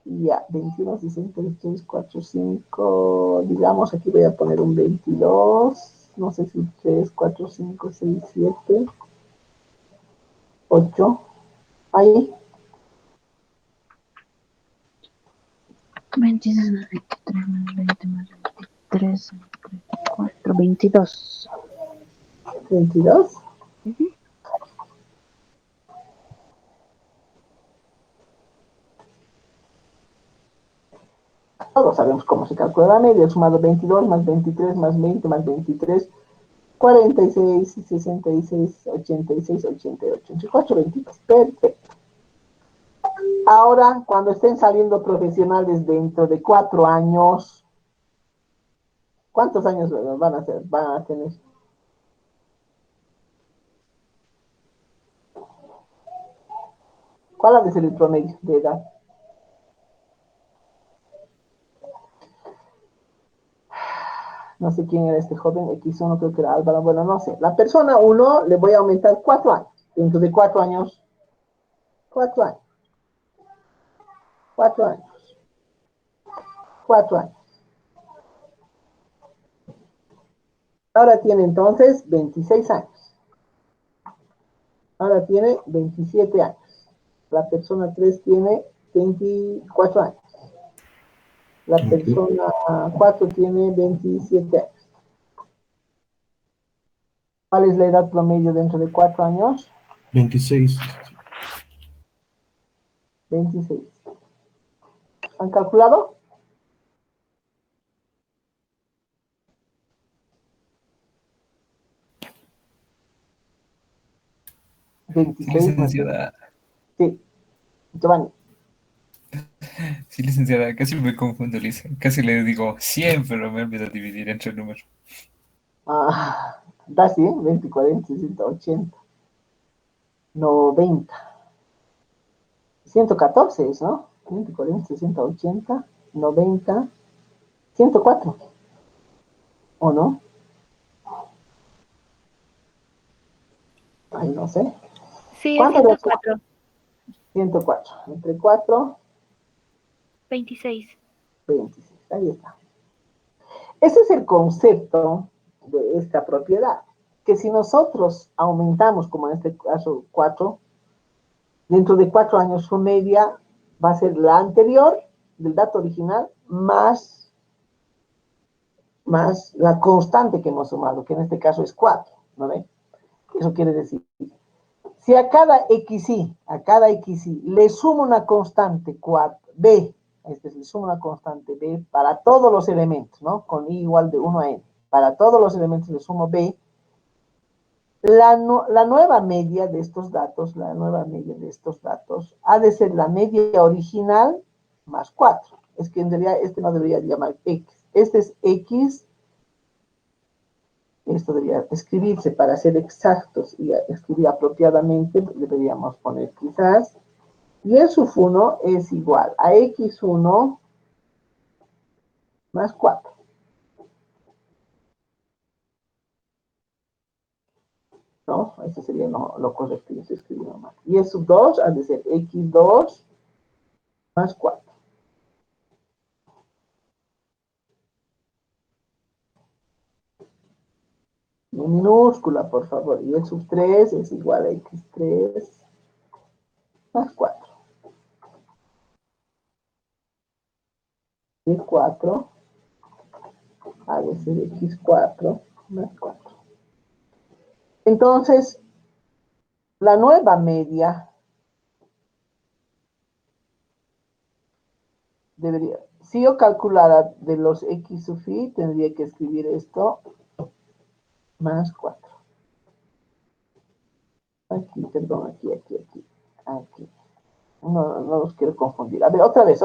Ya, 21, 63, 4, 5, digamos, aquí voy a poner un 22, no sé si 3, 4, 5, 6, 7, 8, ahí. 22 más 23 más 20 más 23, 4, 22. 22. Todos sabemos cómo se calcula la media, sumado 22 más 23 más 20 más 23, 46, 66, 86, 88, entre 4 y 22. Perfecto. Ahora, cuando estén saliendo profesionales dentro de 4 años, ¿cuántos años van a tener? ¿Cuál ha de ser el promedio de edad? No sé quién era este joven, X1 creo que era Álvaro, bueno, no sé. La persona 1 le voy a aumentar 4 años. Dentro de 4 años, 4 años, 4 años, 4 años. Ahora tiene entonces 26 años. Ahora tiene 27 años. La persona 3 tiene 24 años. La persona 4 tiene 27 años. ¿Cuál es la edad promedio dentro de 4 años? 26. 26. ¿Han calculado? Sí, 26 más 20. licenciada. Sí, Giovanni. Sí, licenciada, casi me confundo, Lisa. Casi le digo 100, pero me olvido dividir entre el número. Da 100, 20, 40, 60, 80, 90. 114 es, ¿no? 20, 40, 60, 80, 90, 104. ¿O no? Ay, no sé. Sí, es ¿Cuánto de 104, 104? Entre 4, 26. 26. Ahí está. Ese es el concepto de esta propiedad. Que si nosotros aumentamos, como en este caso 4, dentro de 4 años su media va a ser la anterior del dato original más la constante que hemos sumado, que en este caso es 4, ¿no ven? Eso quiere decir, si a cada xy le sumo una constante 4, b, le sumo una constante b para todos los elementos, ¿no? Con i igual de 1 a n. Para todos los elementos le sumo b. La nueva media de estos datos, ha de ser la media original más 4. Es que en realidad este no debería llamar x. Este es x. Esto debería escribirse para ser exactos y escribir apropiadamente, deberíamos poner quizás. Y el sub 1 es igual a x1 más 4. ¿No? Eso sería lo correcto, yo estoy escribiendo mal. Y el sub 2 ha de ser x2 más 4. Minúscula, por favor. Y el sub 3 es igual a x3 más 4. Y 4 ha de ser x4 más 4. Entonces, la nueva media debería, si yo calculara de los x sub i, tendría que escribir esto más 4. Aquí, perdón, aquí. No los quiero confundir. A ver, otra vez.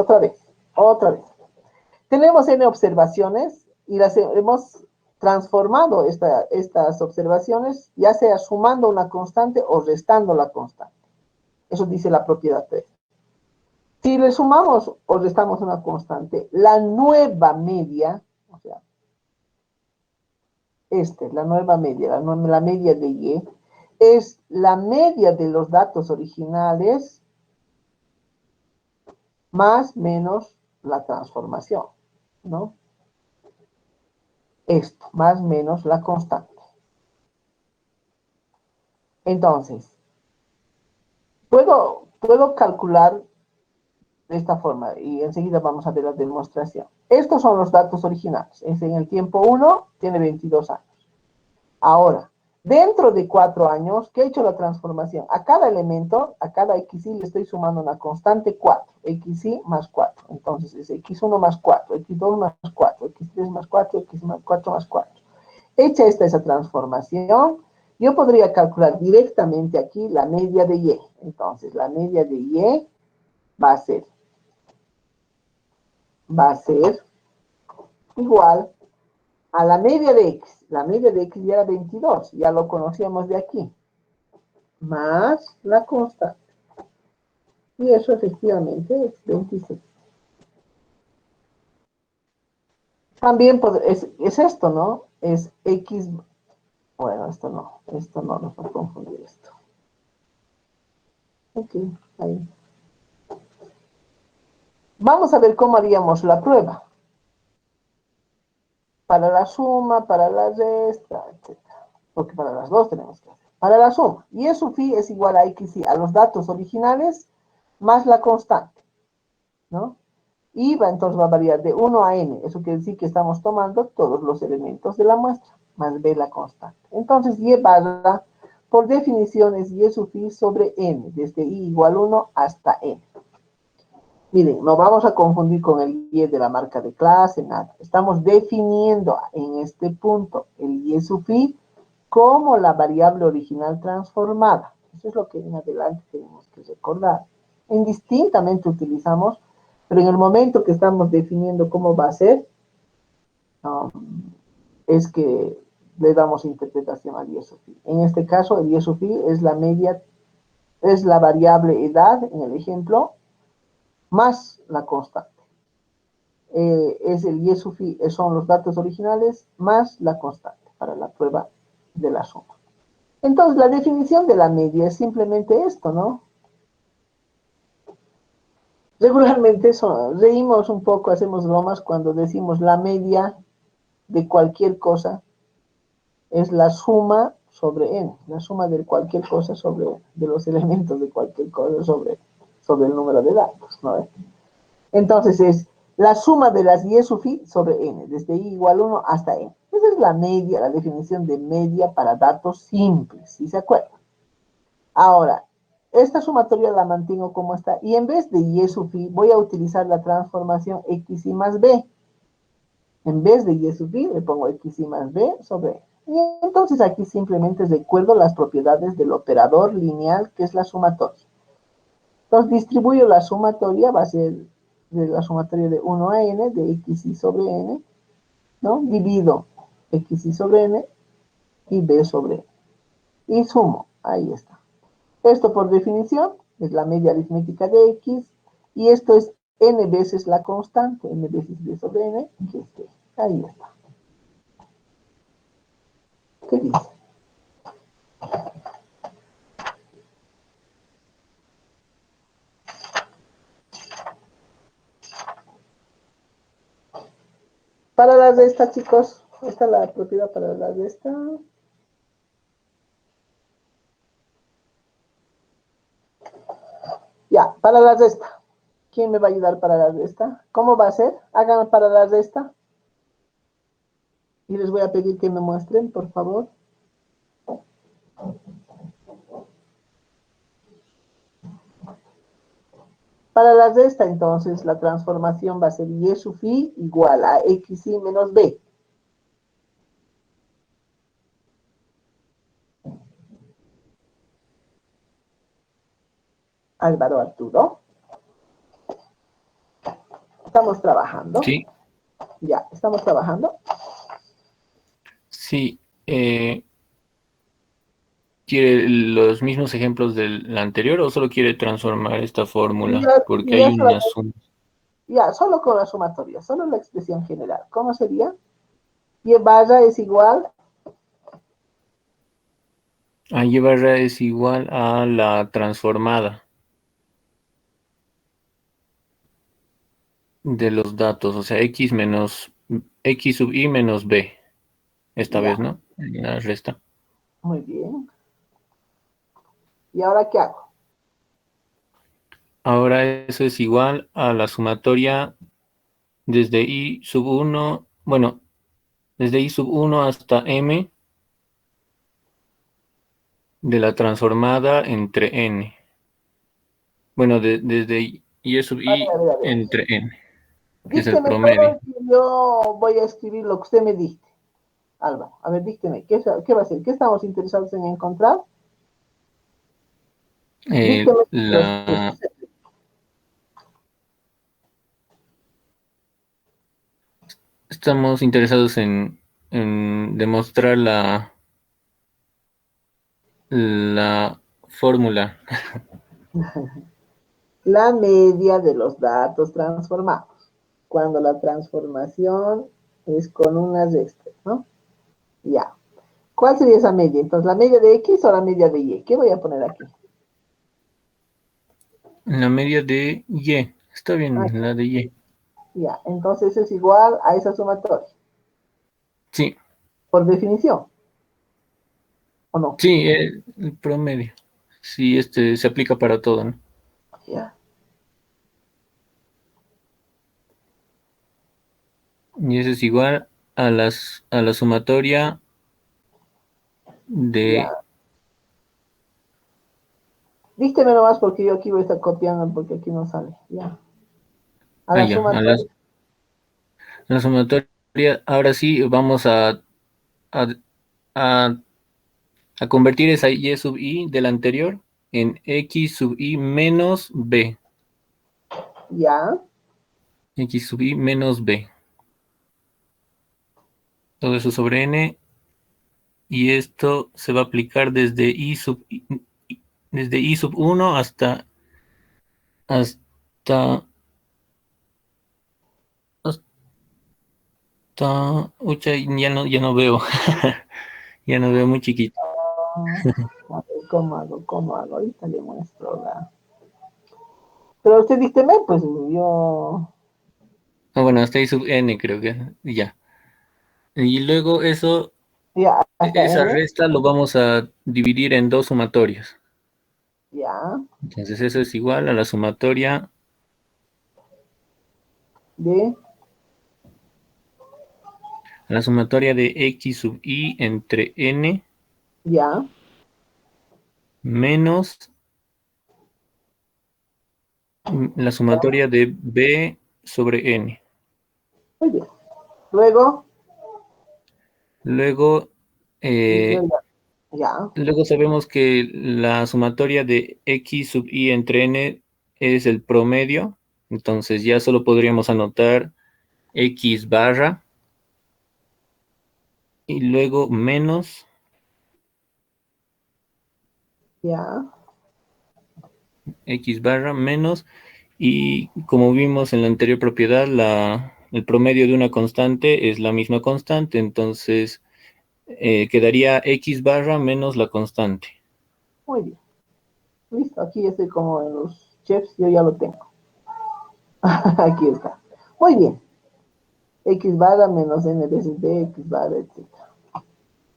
Tenemos n observaciones y las hemos transformado estas observaciones, ya sea sumando una constante o restando la constante. Eso dice la propiedad 3. Si le sumamos o restamos una constante, la nueva media, o sea, la nueva media, la media de y, es la media de los datos originales más menos la transformación, ¿no? Esto, más menos la constante. Entonces, puedo calcular de esta forma y enseguida vamos a ver la demostración. Estos son los datos originales. En el tiempo 1 tiene 22 años. Ahora, Dentro de 4 años, ¿qué he hecho la transformación? A cada elemento, a cada xy le estoy sumando una constante 4, xy más 4. Entonces es x1 más 4, x2 más 4, x3 más 4, x más 4 más 4. Hecha esa transformación, yo podría calcular directamente aquí la media de y. Entonces la media de y va a ser igual a la media de x. La media de x ya era 22, ya lo conocíamos de aquí, más la constante. Y eso efectivamente es 26. También es esto, ¿no? Es x, bueno, esto no nos va a confundir esto. Ok, ahí. Vamos a ver cómo haríamos la prueba. Para la suma, para la resta, etc. Porque para las dos tenemos que hacer. Para la suma, y eso phi es igual a x, a los datos originales más la constante, ¿no? Y entonces va a variar de 1 a n. Eso quiere decir que estamos tomando todos los elementos de la muestra, más b la constante. Entonces, y barra, por definición, es y sub phi sobre n, desde i igual 1 hasta n. Miren, no vamos a confundir con el y de la marca de clase, nada. Estamos definiendo en este punto el y sub phi como la variable original transformada. Eso es lo que en adelante tenemos que recordar. Indistintamente utilizamos, pero en el momento que estamos definiendo cómo va a ser, es que le damos interpretación al y sub phi. En este caso, el y sub phi es la media, es la variable edad, en el ejemplo, más la constante. Es el y sub phi, son los datos originales, más la constante, para la prueba de la suma. Entonces, la definición de la media es simplemente esto, ¿no? Regularmente reímos un poco, hacemos bromas cuando decimos la media de cualquier cosa es la suma sobre n, la suma de cualquier cosa sobre n, de los elementos de cualquier cosa sobre el número de datos, ¿no? Entonces es la suma de las y sub phi sobre n, desde i igual 1 hasta n. Esa es la media, la definición de media para datos simples, ¿sí se acuerdan? Ahora, esta sumatoria la mantengo como está, y en vez de y sub phi voy a utilizar la transformación x y más b. En vez de y sub phi le pongo x y más b sobre n. Y entonces aquí simplemente recuerdo las propiedades del operador lineal, que es la sumatoria. Entonces distribuyo la sumatoria, va a ser de la sumatoria de 1 a n, de xy sobre n, ¿no? Divido xy sobre n y b sobre n. Y sumo, ahí está. Esto por definición es la media aritmética de x, y esto es n veces la constante, n veces b sobre n, que es b. Ahí está. ¿Qué dice? Para las de esta, chicos, esta es la propiedad para las de esta. Ya, para las de esta. ¿Quién me va a ayudar para las de esta? ¿Cómo va a ser? Hagan para las de esta. Y les voy a pedir que me muestren, por favor. Para las de esta, entonces, la transformación va a ser y sub phi igual a xy menos b. Álvaro Arturo. Estamos trabajando. Sí, Ya, estamos trabajando. sí. ¿Quiere los mismos ejemplos del anterior o solo quiere transformar esta fórmula? Porque hay una suma. Ya, solo con la sumatoria, solo la expresión general. ¿Cómo sería? Y barra es igual. Y barra es igual a la transformada de los datos, o sea, x menos x sub i menos b. Esta Ya. vez, ¿no? La resta. Muy bien. ¿Y ahora qué hago? Ahora eso es igual a la sumatoria desde i sub 1, bueno, desde i sub 1 hasta m de la transformada entre n. Bueno, desde y sub A ver, i a ver, a ver. entre n, que es el Dícteme promedio. todo y yo voy a escribir lo que usted me dicte. Álvaro, a ver, dícteme, ¿qué va a ser? ¿Qué estamos interesados en encontrar? Dícteme los La, estamos interesados en demostrar la fórmula. la media de los datos transformados. Cuando la transformación es con unas extras, ¿no? Ya. ¿Cuál sería esa media? Entonces, ¿la media de X o la media de Y? ¿Qué voy a poner aquí? La media de y. Está bien, Aquí. la de y. Ya. Entonces es igual a esa sumatoria. Sí, Por definición. ¿O no? sí, el promedio. Sí, este se aplica para todo, ¿no? Ya. Y eso es igual a la sumatoria de... Ya. Dícteme nomás porque yo aquí voy a estar copiando porque aquí no sale. Ya. A Ah, la ya, sumatoria. la sumatoria. Ahora sí vamos a, a, a convertir esa y sub i del anterior en x sub i menos b. Ya. X sub i menos b. Todo eso sobre n. Y esto se va a aplicar desde i sub 1 hasta, ucha, ya no veo. Ya no veo muy chiquito. A ver, ¿cómo hago? ¿Cómo hago? Ahorita le muestro la... Pero usted dícteme, pues yo... Ah, bueno, hasta i sub n creo que ya. Y luego Ya, hasta esa N. resta lo vamos a dividir en dos sumatorias. Ya. Entonces eso es igual a De... la sumatoria de x sub i entre n Ya. menos la sumatoria de b sobre n. Muy bien. Luego... Luego, yo eh, ya. luego sabemos que la sumatoria de x sub i entre n es el promedio. Entonces ya solo podríamos anotar x barra y luego menos Ya. x barra menos, y como vimos en la anterior propiedad, el promedio de una constante es la misma constante, entonces quedaría x barra menos la constante. Muy bien. Listo. Aquí estoy como en los chefs. Yo ya lo tengo. Aquí está. Muy bien. X barra menos n veces b, x barra, etc.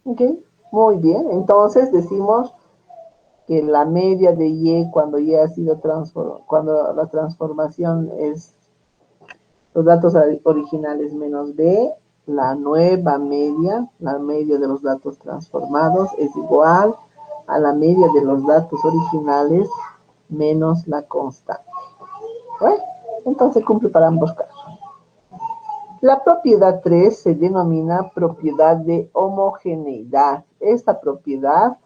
Ok. Muy bien. Entonces decimos que la media de y cuando y ha sido cuando la transformación es los datos originales menos b, la nueva media, la media de los datos transformados es igual a la media de los datos originales menos la constante. ¿Bueno? Entonces cumple para ambos casos. La propiedad 3 se denomina propiedad de homogeneidad. Esta propiedad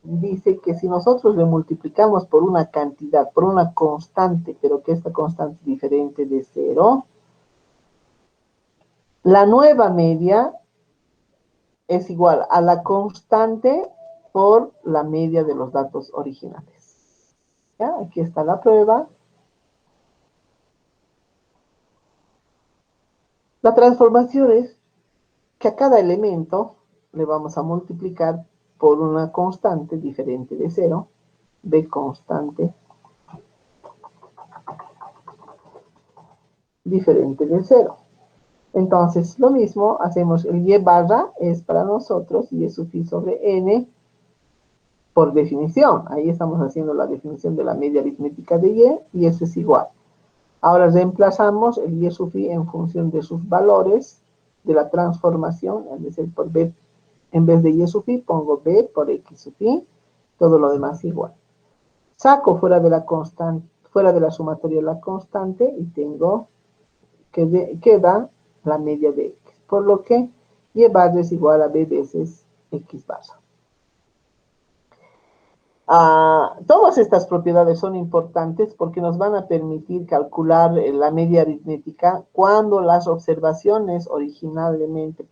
dice que si nosotros le multiplicamos por una cantidad, por una constante, pero que esta constante es diferente de 0, la nueva media es igual a la constante por la media de los datos originales. ¿Ya? Aquí está la prueba. La transformación es que a cada elemento le vamos a multiplicar por una constante diferente de 0, b constante diferente de 0. Entonces, lo mismo, hacemos el y barra, es para nosotros y sub i sobre n por definición. Ahí estamos haciendo la definición de la media aritmética de y eso es igual. Ahora reemplazamos el y sub i en función de sus valores de la transformación, es decir, por b, en vez de y sub i pongo b por x sub i, todo lo demás igual. Saco fuera de la constante, fuera de la sumatoria la constante y tengo que queda la media de x, por lo que y barra es igual a b veces x barra. Todas estas propiedades son importantes porque nos van a permitir calcular la media aritmética cuando las observaciones originalmente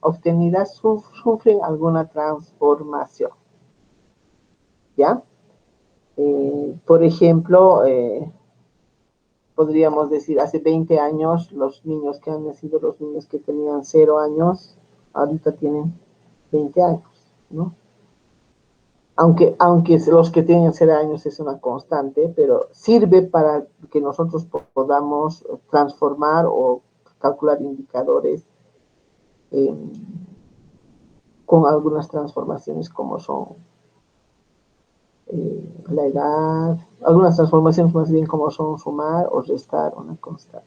obtenidas sufren alguna transformación. ¿Ya? Por ejemplo, podríamos decir, hace 20 años, los niños que han nacido, los niños que tenían 0 años, ahorita tienen 20 años, ¿no? Aunque los que tienen 0 años es una constante, pero sirve para que nosotros podamos transformar o calcular indicadores con algunas transformaciones como son la edad, algunas transformaciones más bien como son sumar o restar una constante.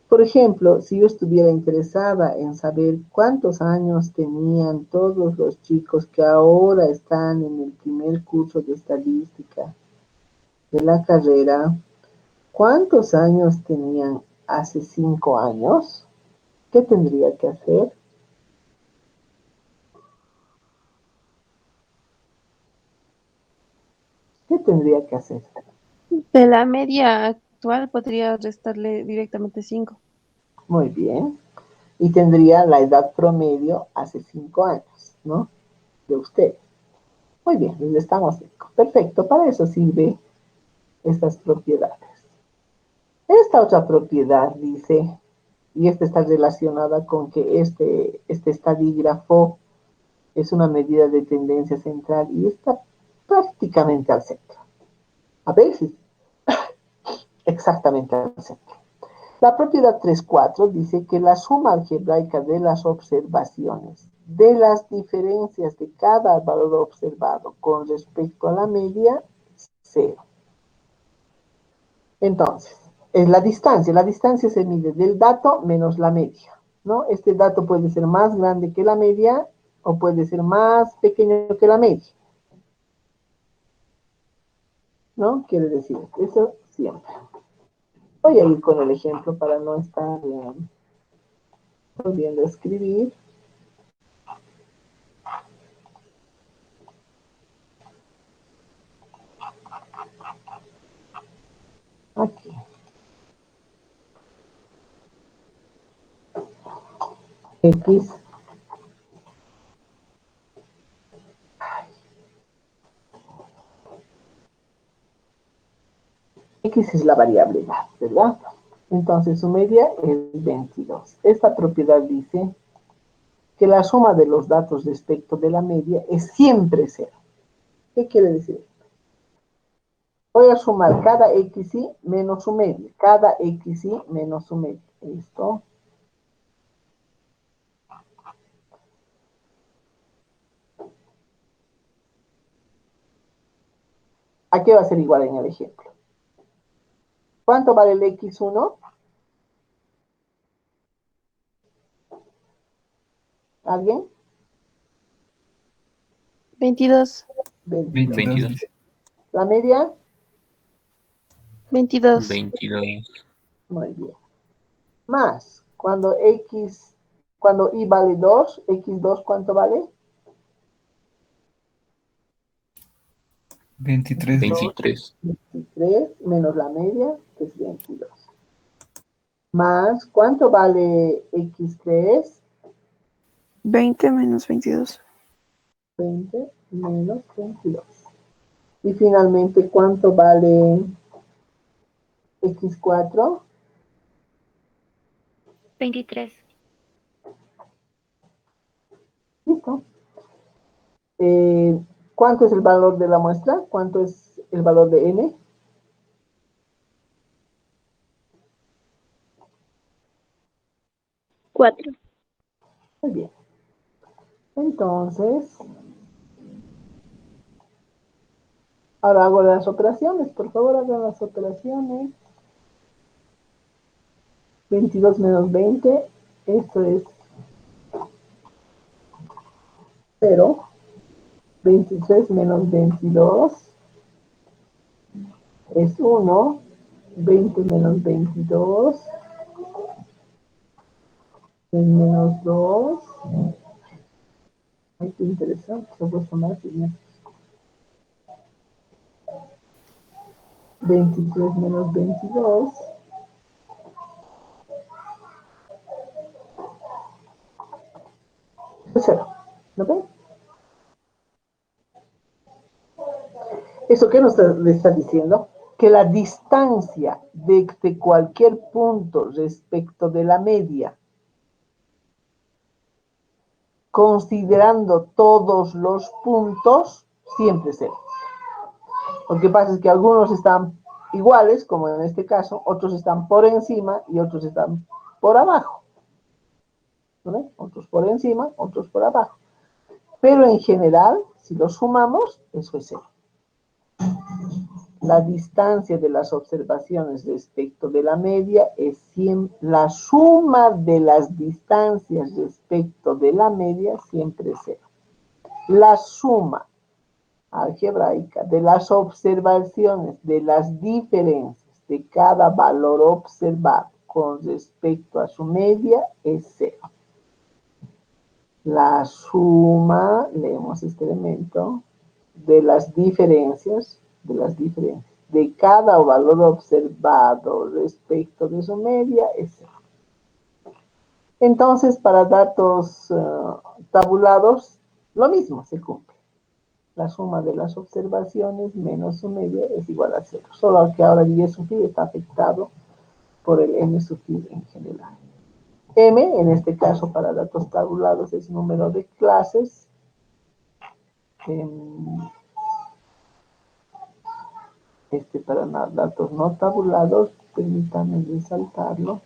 Por ejemplo, si yo estuviera interesada en saber cuántos años tenían todos los chicos que ahora están en el primer curso de estadística de la carrera, ¿cuántos años tenían hace 5 años? ¿Qué tendría que hacer? ¿Qué tendría que hacer? De la media actual podría restarle directamente 5. Muy bien. Y tendría la edad promedio hace 5 años, ¿no? De usted. Muy bien, les estamos 5. Perfecto, para eso sirve estas propiedades. Esta otra propiedad dice, y esta está relacionada con que este estadígrafo es una medida de tendencia central y está prácticamente al centro. A veces, exactamente al centro. La propiedad 3.4 dice que la suma algebraica de las observaciones de las diferencias de cada valor observado con respecto a la media, 0. Entonces, es la distancia. La distancia se mide del dato menos la media, ¿no? Este dato puede ser más grande que la media o puede ser más pequeño que la media, ¿no? Quiere decir, eso siempre. Voy a ir con el ejemplo para no estar volviendo a escribir. Aquí. X X es la variable edad, ¿verdad? Entonces su media es 22. Esta propiedad dice que la suma de los datos respecto de la media es siempre 0. ¿Qué quiere decir? Voy a sumar cada XY menos su media. Cada XY menos su media. Esto. ¿A qué va a ser igual en el ejemplo? ¿Cuánto vale el X1? ¿Alguien? 22. 22. 22. ¿La media? 22. 22. Muy bien. Más, cuando Y vale 2, X2, ¿cuánto vale? 23. 23. 23 menos la media, que es 22. Más, ¿cuánto vale X3? 20 menos 22. 20 menos 22. Y finalmente, ¿cuánto vale X4? 23. Listo. ¿Cuánto es el valor de la muestra? ¿Cuánto es el valor de N? 4. Muy bien. Entonces, ahora hago las operaciones. Por favor, hagan las operaciones. 22 menos 20. Esto es 0. 23 menos 22 es 1. 20 menos 22 es menos 2. Ay, qué interesante. Se ha puesto más y más. 23 menos 22 es 0. ¿No ven? ¿Eso qué nos le está diciendo? Que la distancia de cualquier punto respecto de la media, considerando todos los puntos, siempre es 0. Lo que pasa es que algunos están iguales, como en este caso, otros están por encima y otros están por abajo. ¿No? Otros por encima, otros por abajo. Pero en general, si los sumamos, eso es 0. La distancia de las observaciones respecto de la media es la suma de las distancias respecto de la media siempre es 0. La suma algebraica de las observaciones de las diferencias de cada valor observado con respecto a su media es 0. La suma, leemos este elemento, de las diferencias de cada valor observado respecto de su media es 0. Entonces, para datos tabulados, lo mismo se cumple. La suma de las observaciones menos su media es igual a 0. Solo que ahora el Y sub i está afectado por el M sub i en general. M, en este caso para datos tabulados, es número de clases. Para datos no tabulados, permítanme resaltarlo.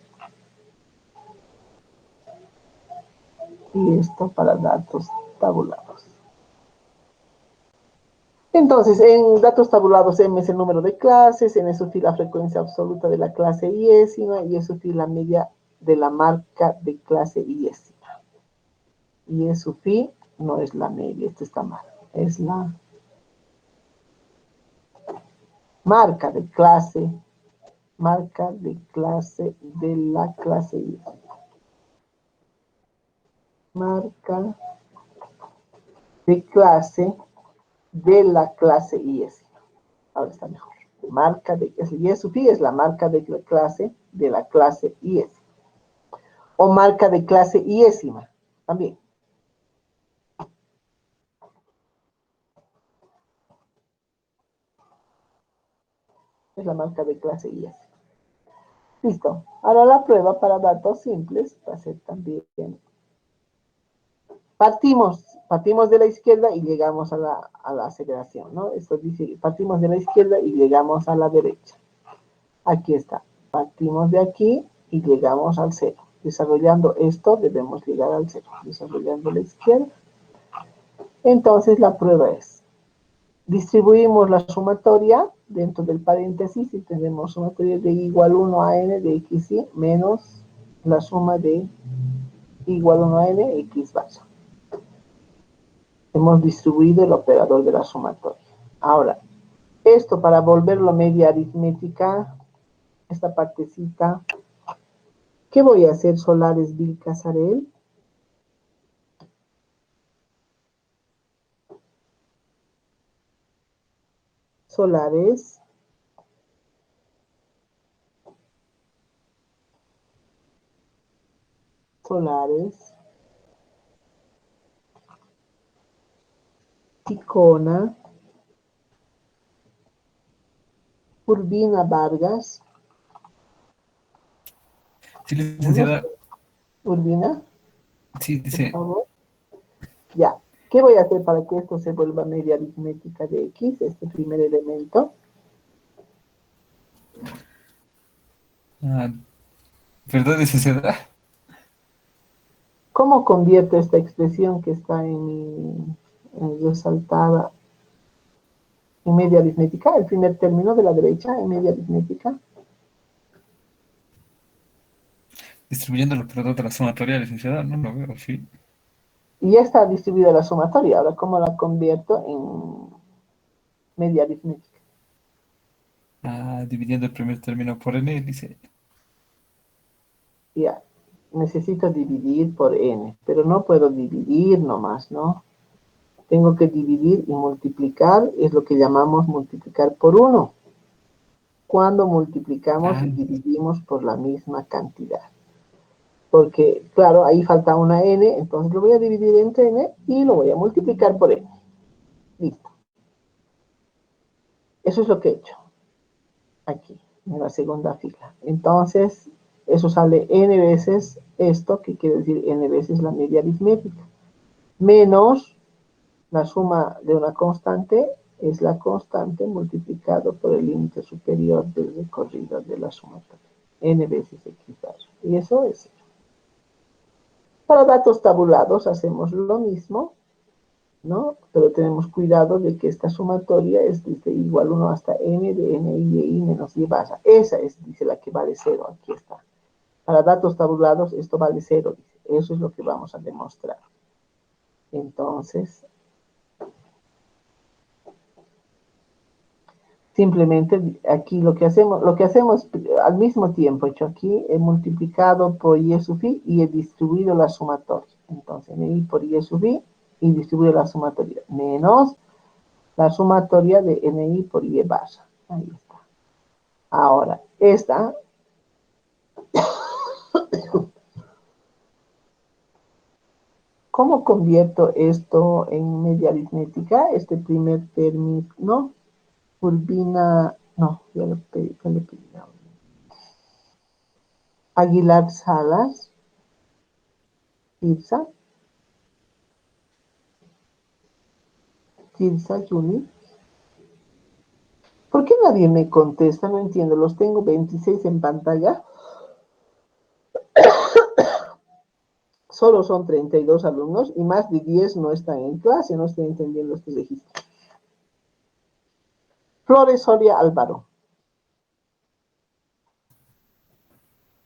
Y esto para datos tabulados. Entonces, en datos tabulados, M es el número de clases, N sub i la frecuencia absoluta de la clase iésima y E sub i la media de la marca de clase iésima. Y E sub i no es la media, esto está mal, es la marca de clase de la clase iésima. Marca de clase de la clase iésima. Ahora está mejor. Marca de Y sub i es la marca de la clase iésima. O marca de clase iésima, también. Es la marca de clase iésima. Listo. Ahora la prueba para datos simples va a ser también. Partimos de la izquierda y llegamos a la aceleración, ¿no? Esto dice, partimos de la izquierda y llegamos a la derecha. Aquí está. Partimos de aquí y llegamos al 0. Desarrollando esto, debemos llegar al 0. Desarrollando la izquierda. Entonces, la prueba es, distribuimos la sumatoria dentro del paréntesis y tenemos sumatoria de I igual 1 a n de xy menos la suma de I igual 1 a n x bar. Hemos distribuido el operador de la sumatoria. Ahora, esto para volverlo a media aritmética, esta partecita, ¿qué voy a hacer, Solares Vilcasarel? Solares. Ticona. Urbina Vargas. Sí, licenciada. Urbina. Sí, Por dice. favor. Ya. ¿Qué voy a hacer para que esto se vuelva media aritmética de X, este primer elemento? Perdón, licenciada. ¿Cómo convierto esta expresión que está en resaltada en media aritmética? El primer término de la derecha en media aritmética. Distribuyendo los productos de la sumatoria, licenciada, no lo veo, sí. Y ya está distribuida la sumatoria. Ahora, ¿cómo la convierto en media aritmética? Dividiendo el primer término por n, dice. Ya, necesito dividir por n, pero no puedo dividir nomás, ¿no? Tengo que dividir y multiplicar, es lo que llamamos multiplicar por 1. Cuando multiplicamos y dividimos por la misma cantidad. Porque, claro, ahí falta una n, entonces lo voy a dividir entre n y lo voy a multiplicar por n. Listo. Eso es lo que he hecho. Aquí, en la segunda fila. Entonces, eso sale n veces esto, que quiere decir n veces la media aritmética. Menos la suma de una constante es la constante multiplicado por el límite superior del recorrido de la sumatoria. N veces x bar. Y eso es. Para datos tabulados hacemos lo mismo, ¿no? Pero tenemos cuidado de que esta sumatoria es desde igual 1 hasta n de n y de i menos y barra. Esa es, dice, la que vale 0. Aquí está. Para datos tabulados esto vale 0, dice. Eso es lo que vamos a demostrar. Entonces, simplemente aquí lo que hacemos al mismo tiempo, hecho aquí, he multiplicado por y sub i y he distribuido la sumatoria. Entonces, ni por y sub i y distribuyo la sumatoria, menos la sumatoria de ni por y barra. Ahí está. Ahora, esta, ¿cómo convierto esto en media aritmética? Este primer término, ¿no? Urbina, no, ya le pedí. Aguilar Salas, Tirsa, Juni. ¿Por qué nadie me contesta? No entiendo. Los tengo 26 en pantalla. Solo son 32 alumnos y más de 10 no están en clase. No estoy entendiendo este registro. Flores Soria Álvaro.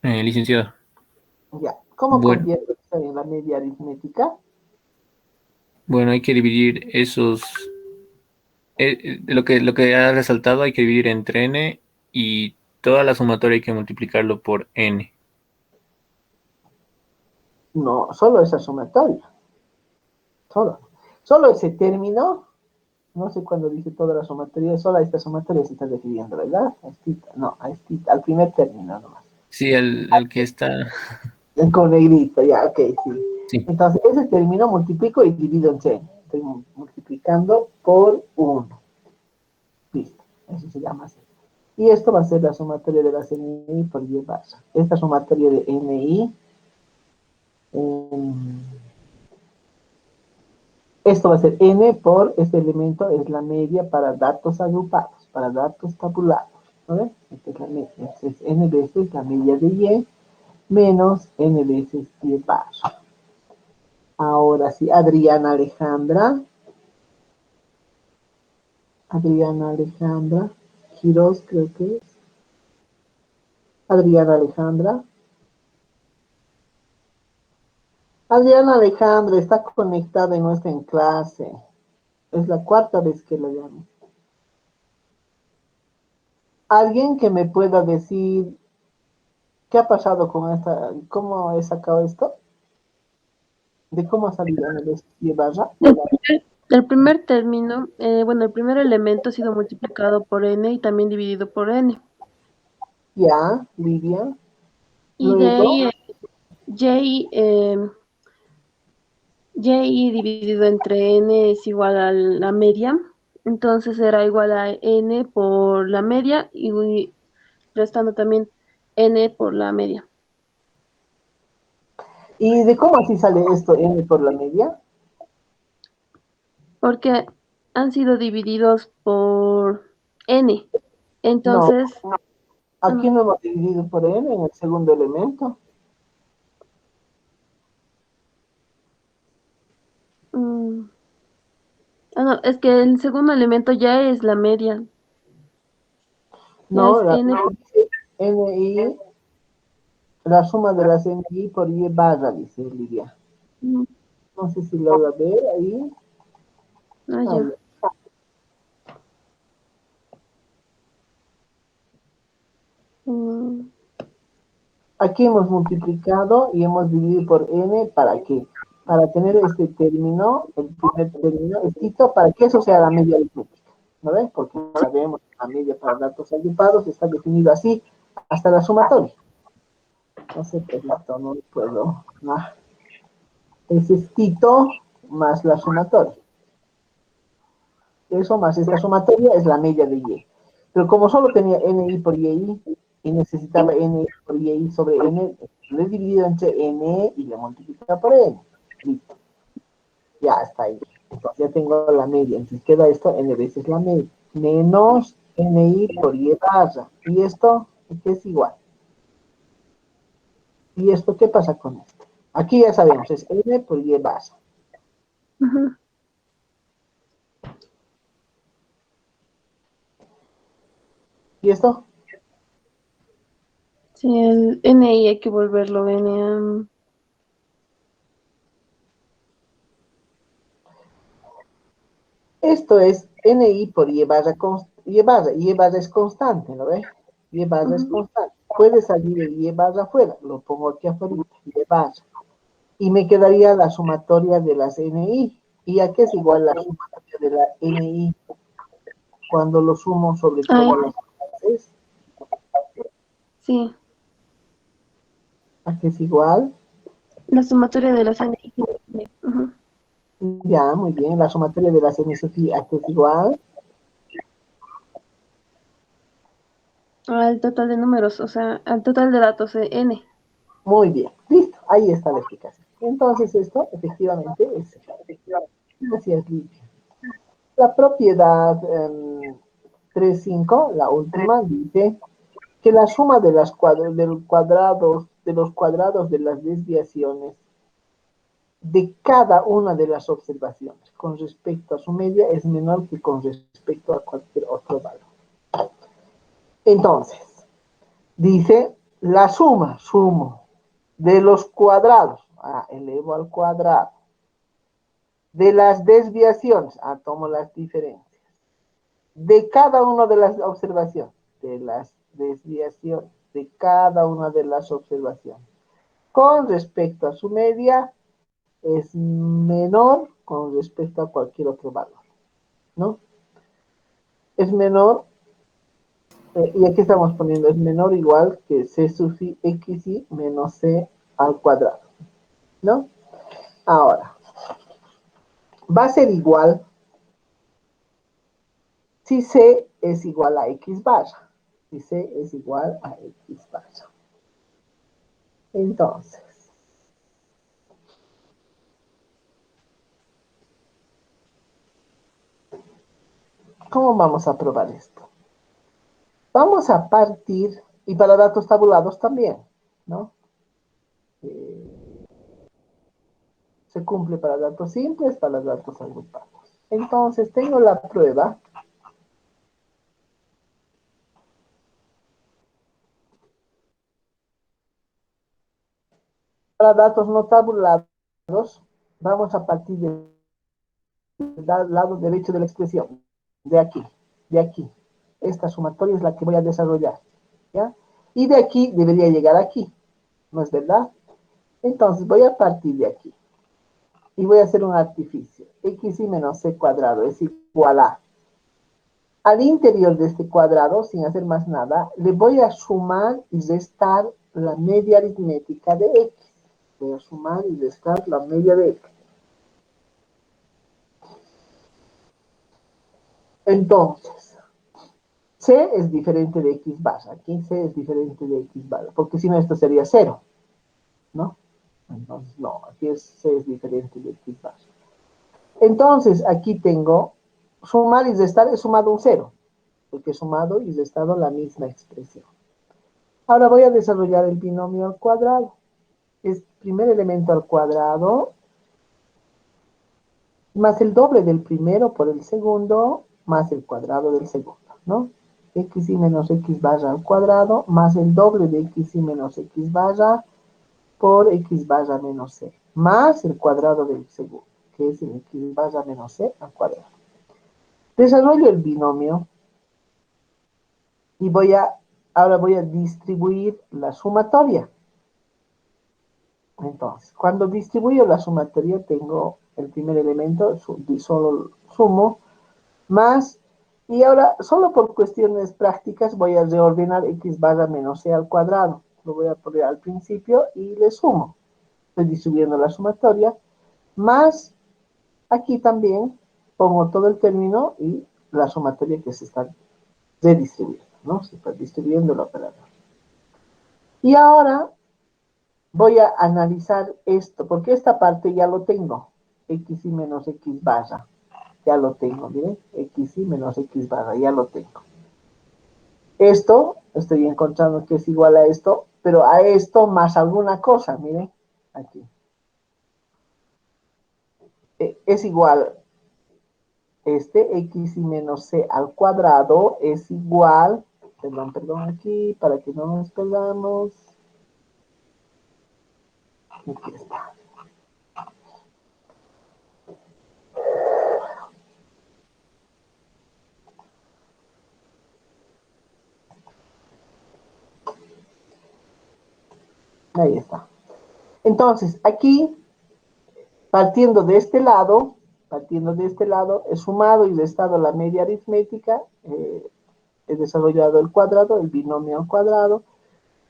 Licenciado. Ya. ¿Cómo Bueno, convierto esto en la media aritmética? bueno, hay que dividir esos. Lo que ha resaltado hay que dividir entre n y toda la sumatoria hay que multiplicarlo por n. No, solo esa sumatoria. Solo ese término. No sé cuándo dice toda la sumatoria. Solo a esta sumatoria se está refiriendo, ¿verdad? A estita, no, a estita, al primer término nomás. Sí, el que está. Con negrito, ya, ok, sí. Sí. Entonces, ese término multiplico y divido en n. Estoy multiplicando por 1. Listo, eso se llama así. Y esto va a ser la sumatoria de las NI por y barra. Esta sumatoria de NI, esto va a ser n por este elemento, es la media para datos agrupados, para datos tabulados. ¿No? Esta es la media. Entonces, n veces la media de y menos n veces y barra. Ahora sí, Adriana Alejandra, Quiroz creo que es. Adriana Alejandra está conectada y no está en clase. Es la 4ª vez que la llamo. ¿Alguien que me pueda decir qué ha pasado con esta, cómo he sacado esto? ¿De cómo ha salido en el y barra? El primer término, el primer elemento ha sido multiplicado por n y también dividido por n. Ya, Lidia. Y de Luego, ahí y dividido entre n es igual a la media. Entonces será igual a n por la media y restando también n por la media. ¿y de cómo así sale esto n por la media? Porque han sido divididos por n. No, Entonces, aquí no hemos dividido por n en el segundo elemento. no, es que el segundo elemento ya es la media. Ya No, es n. NI, la suma de las NI por Y barra, dice Lidia. No sé si lo va a ver ahí. Ah, Ahí. ya. Mm, Aquí hemos multiplicado y hemos dividido por n, ¿para qué? Para tener este término, el primer término, escrito para que eso sea la media aritmética, ¿no ves? Porque sabemos que la media para datos agrupados está definido así hasta la sumatoria. No sé, pues esto no puedo. Es escrito más la sumatoria. Eso más esta sumatoria es la media de y. Pero como solo tenía ni por y necesitaba ni por y sobre n, lo he dividido entre n y le multiplicado por n. Listo. Ya está ahí. Entonces ya tengo la media. Entonces queda esto n veces la media. Menos ni por y barra. ¿Y esto qué es igual? ¿Y esto qué pasa con esto? Aquí ya sabemos, es n por y barra. ujú. ¿Y esto? Sí, el NI hay que volverlo N. Esto es ni por y barra, y barra es constante, ¿no ves? Y barra es constante. Puede salir el y barra afuera, lo pongo aquí afuera, y barra. Y me quedaría la sumatoria de las ni. ¿Y a qué es igual la sumatoria de la ni cuando lo sumo sobre Ah, todas las clases? sí, ¿A qué es igual? la sumatoria de las NI. Ujú. Ya, muy bien. La sumatoria de las n sub i, ¿a qué es igual? Al total de números, o sea, al total de datos de N. Muy bien. Listo. Ahí está la explicación. Entonces esto, efectivamente, es... Gracias, Lidia. La propiedad 3.5, la última, dice que la suma de, de los cuadrados de las desviaciones de cada una de las observaciones con respecto a su media es menor que con respecto a cualquier otro valor. Entonces, dice la sumo de los cuadrados, elevo al cuadrado, de las desviaciones, tomo las diferencias, de cada una de las observaciones, de las desviaciones, de cada una de las observaciones, con respecto a su media, es menor con respecto a cualquier otro valor, ¿no? Es menor, y aquí estamos poniendo, es menor o igual que c sub xy menos c al cuadrado, ¿no? Ahora, va a ser igual si c es igual a x barra, si c es igual a x barra. Entonces, ¿cómo vamos a probar esto? Vamos a partir, y para datos tabulados también, ¿no? Se cumple para datos simples, para datos agrupados. Entonces, tengo la prueba. Para datos no tabulados, vamos a partir del lado derecho de la expresión, de aquí, de aquí. Esta sumatoria es la que voy a desarrollar, ¿ya? Y de aquí debería llegar aquí, ¿no es verdad? Entonces voy a partir de aquí y voy a hacer un artificio. Xy menos c cuadrado es igual a... Al interior de este cuadrado, sin hacer más nada, le voy a sumar y restar la media aritmética de x. Voy a sumar y restar la media de x. Entonces, c es diferente de x barra. Aquí c es diferente de x barra, porque si no esto sería 0, ¿no? Entonces, no, aquí c es diferente de x barra. Entonces, aquí tengo sumar y restar, he sumado un 0, porque he sumado y restado la misma expresión. Ahora voy a desarrollar el binomio al cuadrado. Es primer elemento al cuadrado más el doble del primero por el segundo más el cuadrado del segundo, ¿no? Xy menos x barra al cuadrado más el doble de xy menos x barra por x barra menos c. más el cuadrado del segundo, que es el x barra menos c al cuadrado. Desarrollo el binomio y ahora voy a distribuir la sumatoria. Entonces, cuando distribuyo la sumatoria, tengo el primer elemento, solo sumo, más, y ahora, solo por cuestiones prácticas, voy a reordenar x barra menos c al cuadrado. Lo voy a poner al principio y le sumo. Estoy distribuyendo la sumatoria, más, aquí también pongo todo el término y la sumatoria que se está redistribuyendo, ¿no? Se está distribuyendo el operador. Y ahora voy a analizar esto, porque esta parte ya lo tengo. X y menos X barra. Ya lo tengo, miren. X y menos X barra, ya lo tengo. Esto, estoy encontrando que es igual a esto, pero a esto más alguna cosa, miren. Aquí. Es igual, X y menos C al cuadrado es igual, perdón, aquí, para que no nos perdamos. Aquí está. Ahí está. Entonces, aquí, partiendo de este lado, he sumado y restado la media aritmética, he desarrollado el cuadrado, el binomio al cuadrado,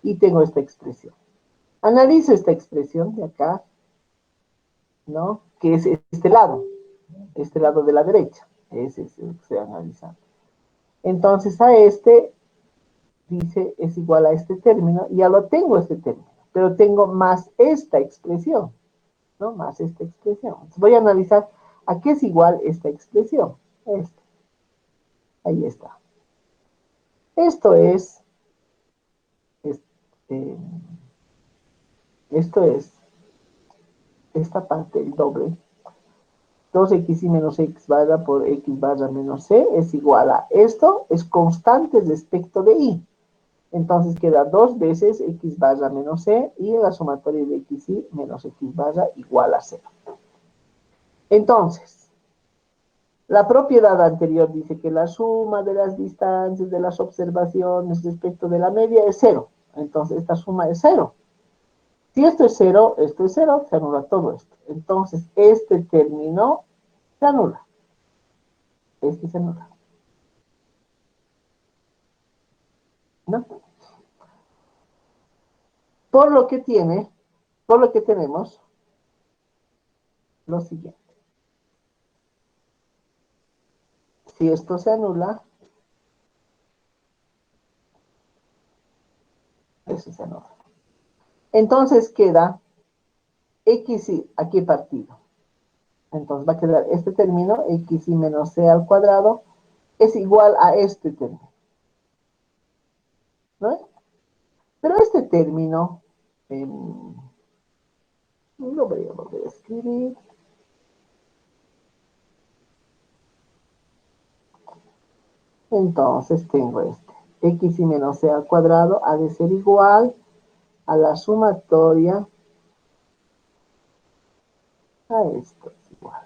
y tengo esta expresión. Analizo esta expresión de acá, ¿no? Que es este lado de la derecha. Ese es el que estoy analizando. Entonces, a este dice es igual a este término, y ya lo tengo este término, pero tengo más esta expresión, ¿no? Más esta expresión. Entonces voy a analizar a qué es igual esta expresión. Esta. Ahí está. Esto es, este, esto es esta parte, el doble. 2x y menos x barra por x barra menos c es igual a esto, es constante respecto de y. Entonces queda 2 veces x barra menos c y la sumatoria de x y menos x barra igual a 0. Entonces, la propiedad anterior dice que la suma de las distancias de las observaciones respecto de la media es 0. Entonces, esta suma es 0. Si esto es 0, se anula todo esto. Entonces, este término se anula. Este se anula. ¿No? Por lo que tenemos lo siguiente. Si esto se anula, eso se anula. Entonces queda x y aquí partido. Entonces va a quedar este término, x y menos c al cuadrado, es igual a este término. ¿No? Pero este término, lo voy a volver a escribir. Entonces tengo este. X y menos c al cuadrado ha de ser igual a la sumatoria a esto. Es igual.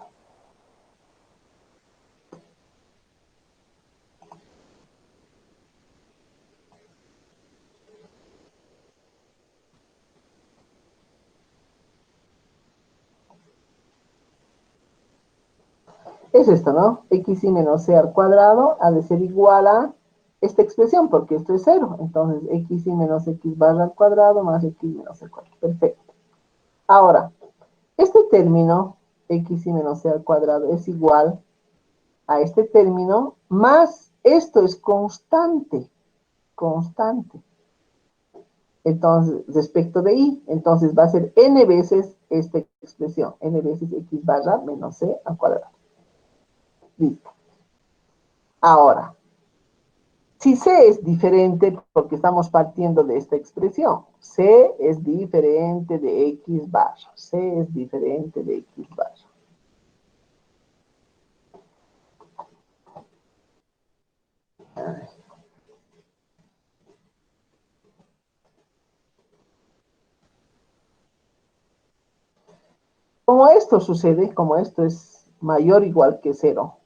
Es esto, ¿no? X y menos c al cuadrado ha de ser igual a esta expresión, porque esto es 0. Entonces, x y menos x barra al cuadrado más x menos c al cuadrado. Perfecto. Ahora, este término, x y menos c al cuadrado, es igual a este término, más esto es constante. Constante. Entonces, respecto de y, entonces va a ser n veces esta expresión, n veces x barra menos c al cuadrado. Listo. Ahora, si c es diferente, porque estamos partiendo de esta expresión, c es diferente de x barra, c es diferente de x barra. Como esto sucede, como esto es mayor o igual que 0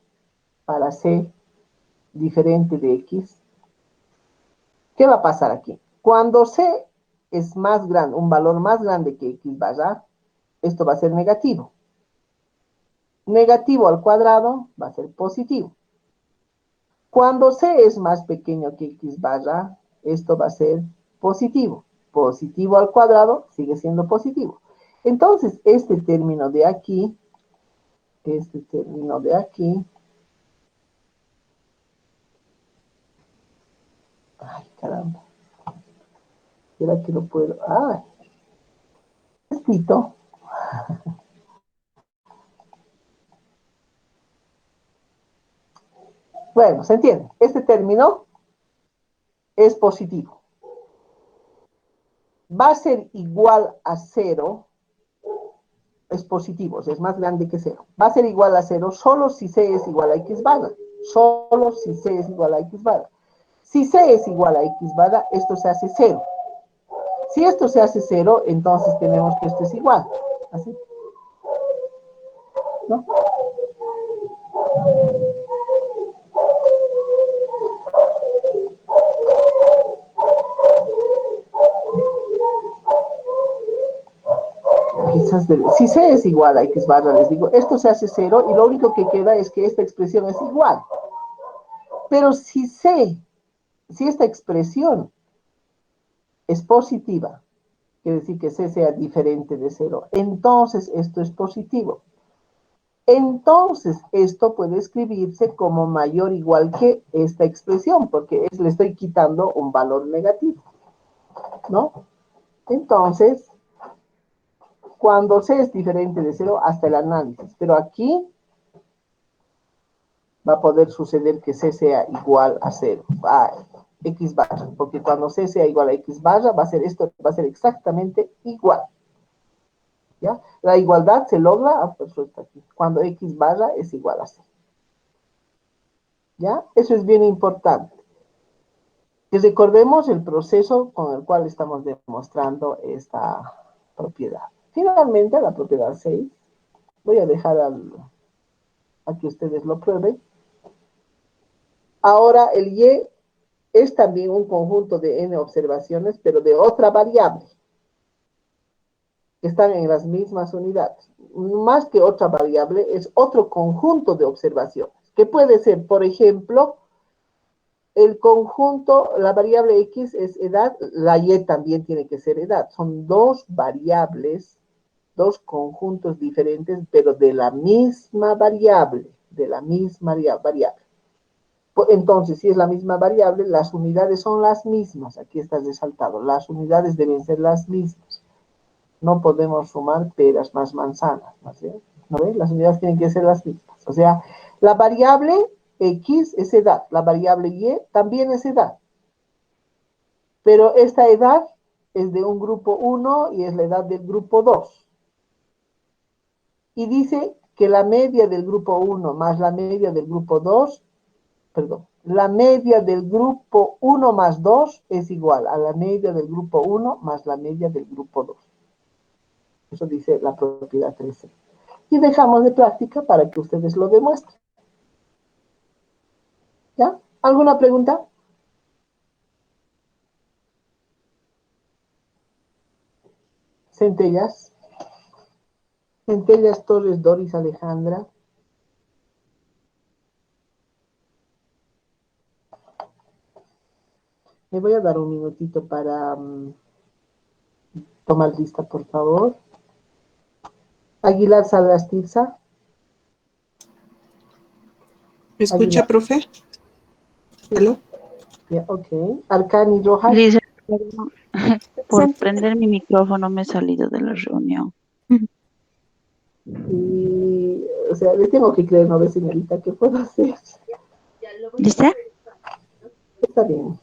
para c diferente de x, ¿qué va a pasar aquí? Cuando c es más grande, un valor más grande que x barra, esto va a ser negativo. Negativo al cuadrado va a ser positivo. Cuando c es más pequeño que x barra, esto va a ser positivo. Positivo al cuadrado sigue siendo positivo. Entonces, este término de aquí, ay, caramba. ¿Será que lo puedo? Ay, Estito. Bueno, se entiende. Este término es positivo. Va a ser igual a 0, es positivo, o sea, es más grande que 0. Va a ser igual a 0 solo si c es igual a x barra. Solo si c es igual a x barra. Si c es igual a x barra, esto se hace 0. Si esto se hace 0, entonces tenemos que esto es igual. ¿Así? ¿No? Si c es igual a x barra, les digo, esto se hace 0 y lo único que queda es que esta expresión es igual. Pero si esta expresión es positiva, quiere decir que c sea diferente de 0, entonces esto es positivo. Entonces esto puede escribirse como mayor o igual que esta expresión, porque le estoy quitando un valor negativo, ¿no? Entonces, cuando c es diferente de 0, hasta el análisis. Pero aquí va a poder suceder que c sea igual a 0, a x barra, porque cuando c sea igual a x barra, va a ser exactamente igual. ¿Ya? La igualdad se logra cuando x barra es igual a 0. ¿Ya? Eso es bien importante. Que recordemos el proceso con el cual estamos demostrando esta propiedad. Finalmente, la propiedad 6, voy a dejar a que ustedes lo prueben. Ahora, el y es también un conjunto de n observaciones, pero de otra variable, que están en las mismas unidades. Más que otra variable, es otro conjunto de observaciones, que puede ser, por ejemplo, el conjunto, la variable x es edad, la y también tiene que ser edad. Son dos variables, dos conjuntos diferentes, pero de la misma variable, variable. Entonces, si es la misma variable, las unidades son las mismas. Aquí está resaltado. Las unidades deben ser las mismas. No podemos sumar peras más manzanas, ¿no? ¿No ven? Las unidades tienen que ser las mismas. O sea, la variable x es edad, la variable y también es edad. Pero esta edad es de un grupo 1 y es la edad del grupo 2. Y dice que la media del grupo 1 más la media del grupo 2, perdón, la media del grupo 1 más 2 es igual a la media del grupo 1 más la media del grupo 2. Eso dice la propiedad 13. Y dejamos de práctica para que ustedes lo demuestren. ¿Ya? ¿Alguna pregunta? Centellas. Centellas Torres Doris Alejandra. Me voy a dar un minutito para tomar lista, por favor. Aguilar Salas Tirsa. ¿Me escucha, Aguilar. profe? ¿Aló? Yeah, ok. Arcani Rojas. Lisa, perdón, por prender mi micrófono me he salido de la reunión. Y, o sea, le tengo que creer, ¿no ve, señorita? ¿Qué puedo hacer? ¿Lista? Está bien.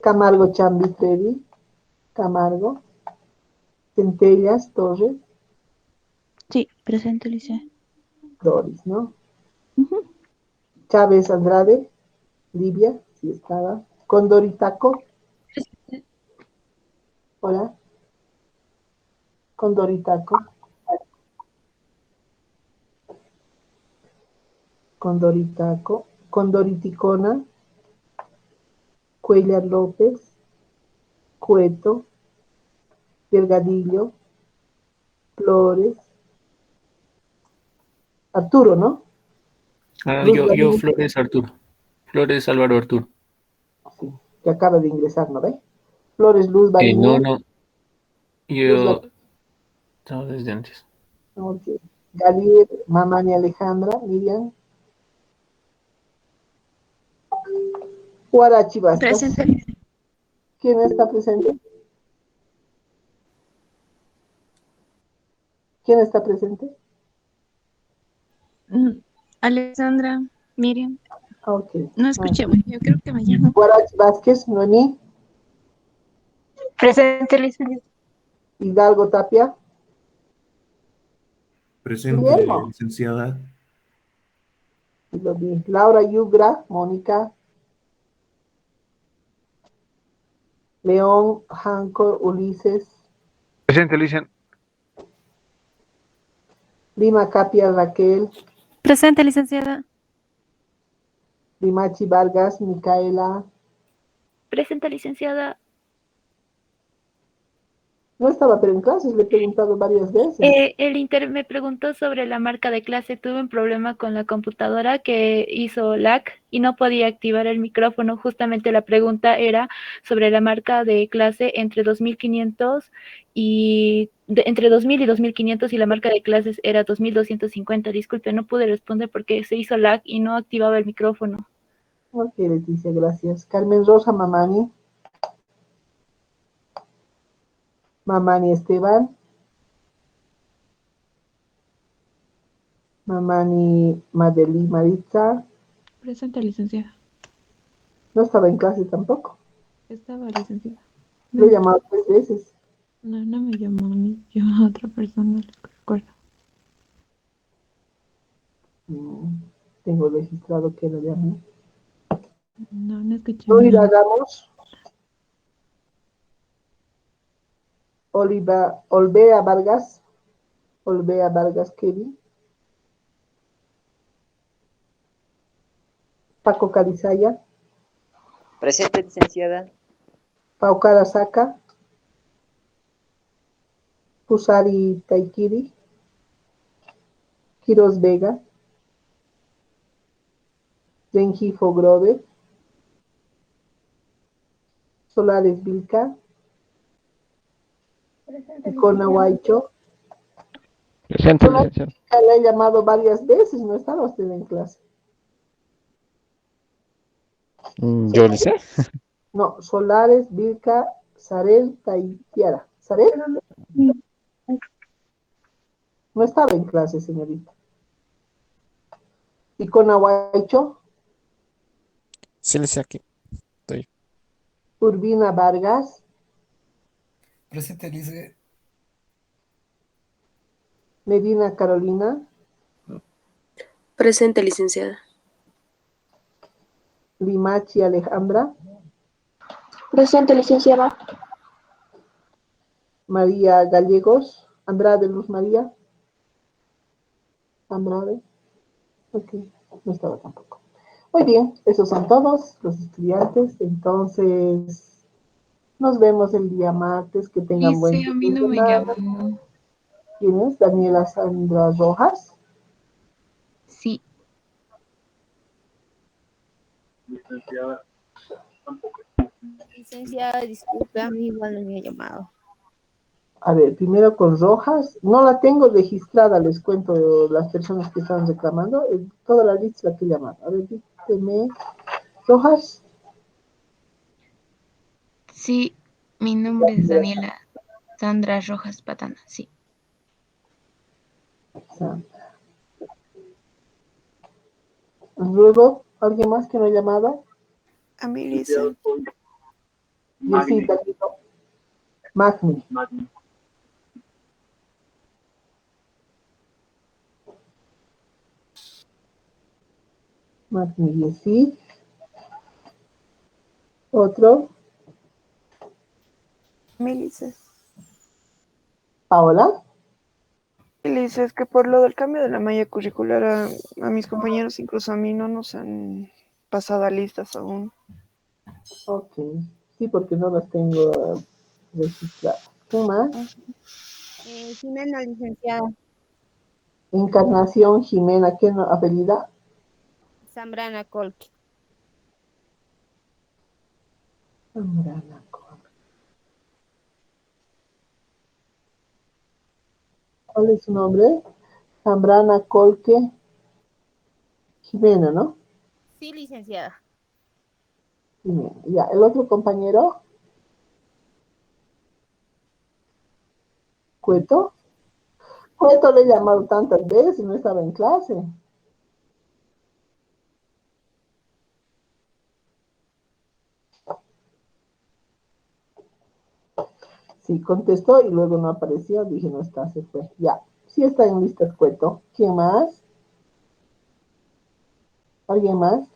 Camargo Chambi Trevi. Camargo. Centellas Torres. Sí, presente, Lisa. Doris, ¿no? Chávez Andrade. Livia, si estaba. Condoritaco. Hola. Condoritaco. Condoritaco, Condoriticona, Cuellar López, Cueto, Delgadillo, Flores, Arturo, ¿no? Luz Yo, Galindo, Flores Arturo. Flores Álvaro Arturo. sí, que acaba de ingresar, ¿no ve? Flores Luz No, Bariñez, no, Luz yo estaba desde antes. Ok. Galier, Mamani Alejandra, Miriam. Huarachi Vascas. Presente. ¿Quién está presente? ¿Quién está presente? Alexandra, Miriam. Ok. No escuché, bueno, yo creo que me llamo. Huarachi Vázquez, Noemí. Presente, licenciada. Hidalgo Tapia. Presente, Guillermo. licenciada. Y lo vi. Laura Yugra, Mónica. León, Janco, Ulises. Presente, licenciada. Lima Capia, Raquel. Presente, licenciada. Limachi Vargas, Micaela. Presente, licenciada. No estaba pero en clases, le he preguntado varias veces. El Inter me preguntó sobre la marca de clase. Tuve un problema con la computadora que hizo lag y no podía activar el micrófono. Justamente la pregunta era sobre la marca de clase entre 2500 entre 2000 y 2500 y la marca de clases era 2250. Disculpe, no pude responder porque se hizo lag y no activaba el micrófono. Ok, Leticia, gracias. Carmen Rosa Mamani. Mamani Esteban. Mamani Madeli Maritza. Presente, licenciada. No estaba en clase tampoco. Estaba, licenciada. Lo he llamado 3 veces. No, no me llamó a mí, llamó a otra persona, recuerdo. Tengo registrado que lo llamé. No, no escuché. Luisa Ramos. Olvea Vargas. Olvea Vargas Kevin. Paco Carizaya. Presente, licenciada. Pau Karasaka. Pusari Taikiri. Quiros Vega. Rengifo Grove. Solares Vilca. Icona Huaycho. Presente, licenciada. Le he llamado varias veces, no estaba usted en clase. ¿Yo le sé? No, Solares, Vilca, Sarel, Taitiara. ¿Sarel? No estaba en clase, señorita. Icona Huaycho. Sí, le sé aquí. Estoy. Urbina Vargas. Presente, Lice. Medina Carolina. Presente, licenciada. Limachi Alejandra. Presente, licenciada. María Gallegos. Andrade Luz María. Andrade. Ok, no estaba tampoco. Muy bien, esos son todos los estudiantes. Entonces, nos vemos el día martes. Que tengan buen Dice, a mí fin de no me semana. llamó. ¿Quién es? Daniela Sandra Rojas. Sí. Licenciada, tampoco. Licenciada, disculpe, a mí igual no me ha llamado. A ver, primero con Rojas. No la tengo registrada, les cuento las personas que están reclamando. Toda la lista que llaman. A ver, dígame. Rojas. Sí, mi nombre es Daniela Sandra Rojas Patana, sí. Luego, ¿alguien más que no ha llamado? A mí dice. Yesita, Magni. Magni, Yesid. Otro. Melissa. Paola. Y le dices es que por lo del cambio de la malla curricular a mis compañeros, incluso a mí, no nos han pasado a listas aún. Ok, sí, porque no las tengo registradas. ¿Qué más? Jimena, licenciada. Encarnación Jimena, ¿qué apellida? Zambrana Colque. Zambrana. ¿Cuál es su nombre? Zambrana Colque Jimena, ¿no? Sí, licenciada. Jimena. Ya, el otro compañero, Cueto. Cueto le he llamado tantas veces y no estaba en clase. Sí, contestó y luego no apareció. Dije, no está, se fue. Ya, sí está en lista Cueto. ¿Quién más? ¿Alguien más?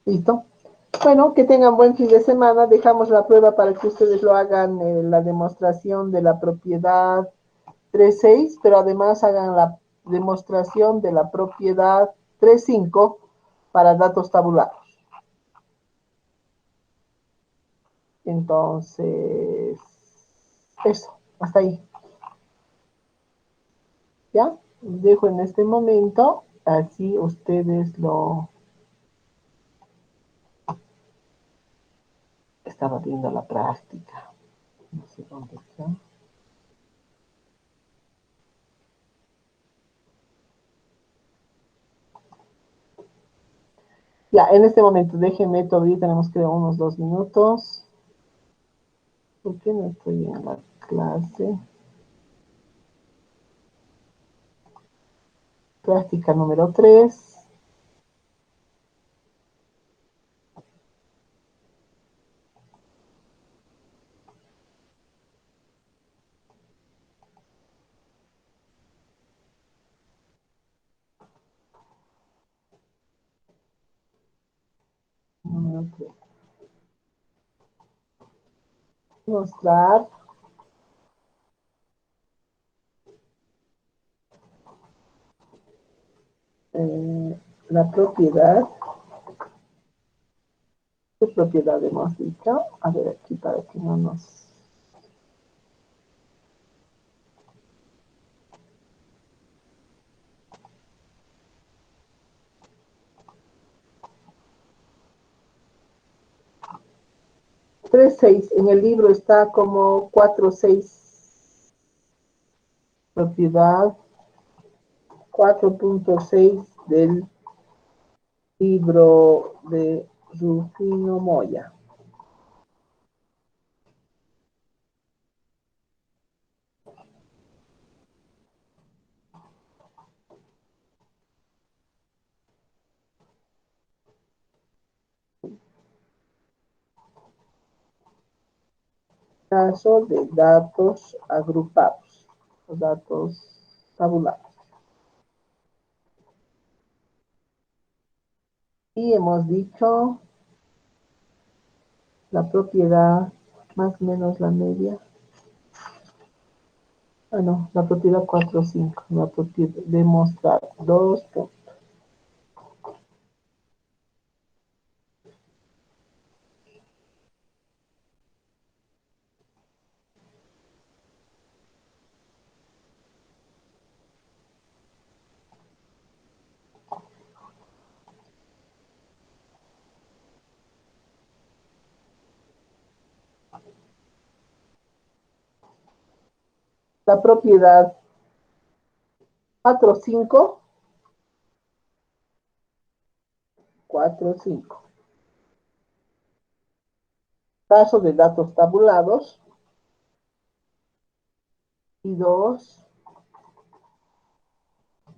Listo. Bueno, que tengan buen fin de semana. Dejamos la prueba para que ustedes lo hagan, la demostración de la propiedad 3.6, pero además hagan la demostración de la propiedad 3.5 para datos tabulados. Entonces, eso, hasta ahí. ¿Ya? Dejo en este momento, así ustedes lo... Estaba viendo la práctica. No sé dónde está. Ya, en este momento, déjenme, todavía tenemos que unos 2 minutos. ¿Por qué no estoy en la clase? Práctica número 3. Número 3. Mostrar la propiedad. ¿Qué propiedad hemos dicho? A ver aquí para que no nos... Tres seis en el libro está como 4.6. Propiedad 4.6 del libro de Rufino Moya. Caso de datos agrupados, datos tabulados. Y hemos dicho la propiedad más o menos la media. Ah, no, la propiedad 4.5. La propiedad demostrar 2 puntos. La propiedad 4.5. 4.5. Caso de datos tabulados. Y 2.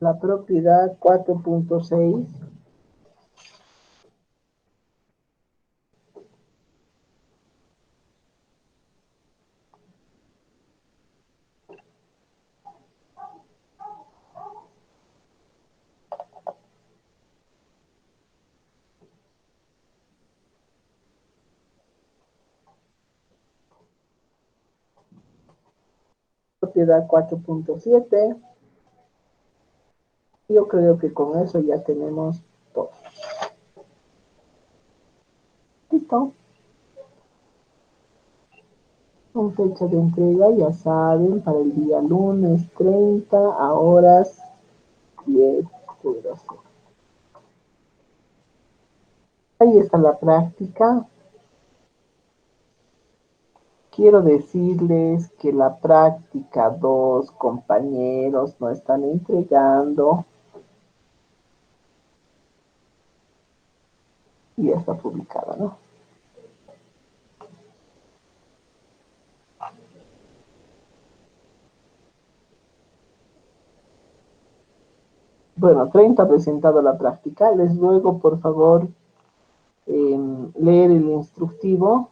La propiedad 4.6. te da 4.7. Yo creo que con eso ya tenemos todo. Listo. Con fecha de entrega, ya saben, para el día lunes 30 a horas 10:00. Ahí está la práctica. Quiero decirles que la práctica 2, compañeros, no están entregando. Y ya está publicada, ¿no? Bueno, 30 ha presentado la práctica. Les ruego, por favor, leer el instructivo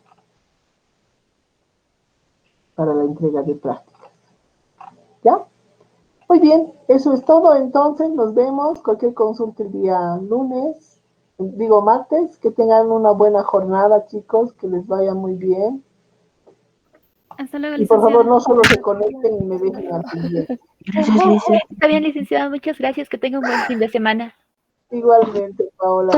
para la entrega de prácticas. ¿Ya? Muy bien, eso es todo. Entonces, nos vemos. Cualquier consulta el día martes. Que tengan una buena jornada, chicos. Que les vaya muy bien. Hasta luego, Y por licenciada. favor, no solo se conecten y me dejen al pendiente. Gracias, Lice. Está bien, licenciada. Muchas gracias. Que tenga un buen fin de semana. Igualmente, Paola.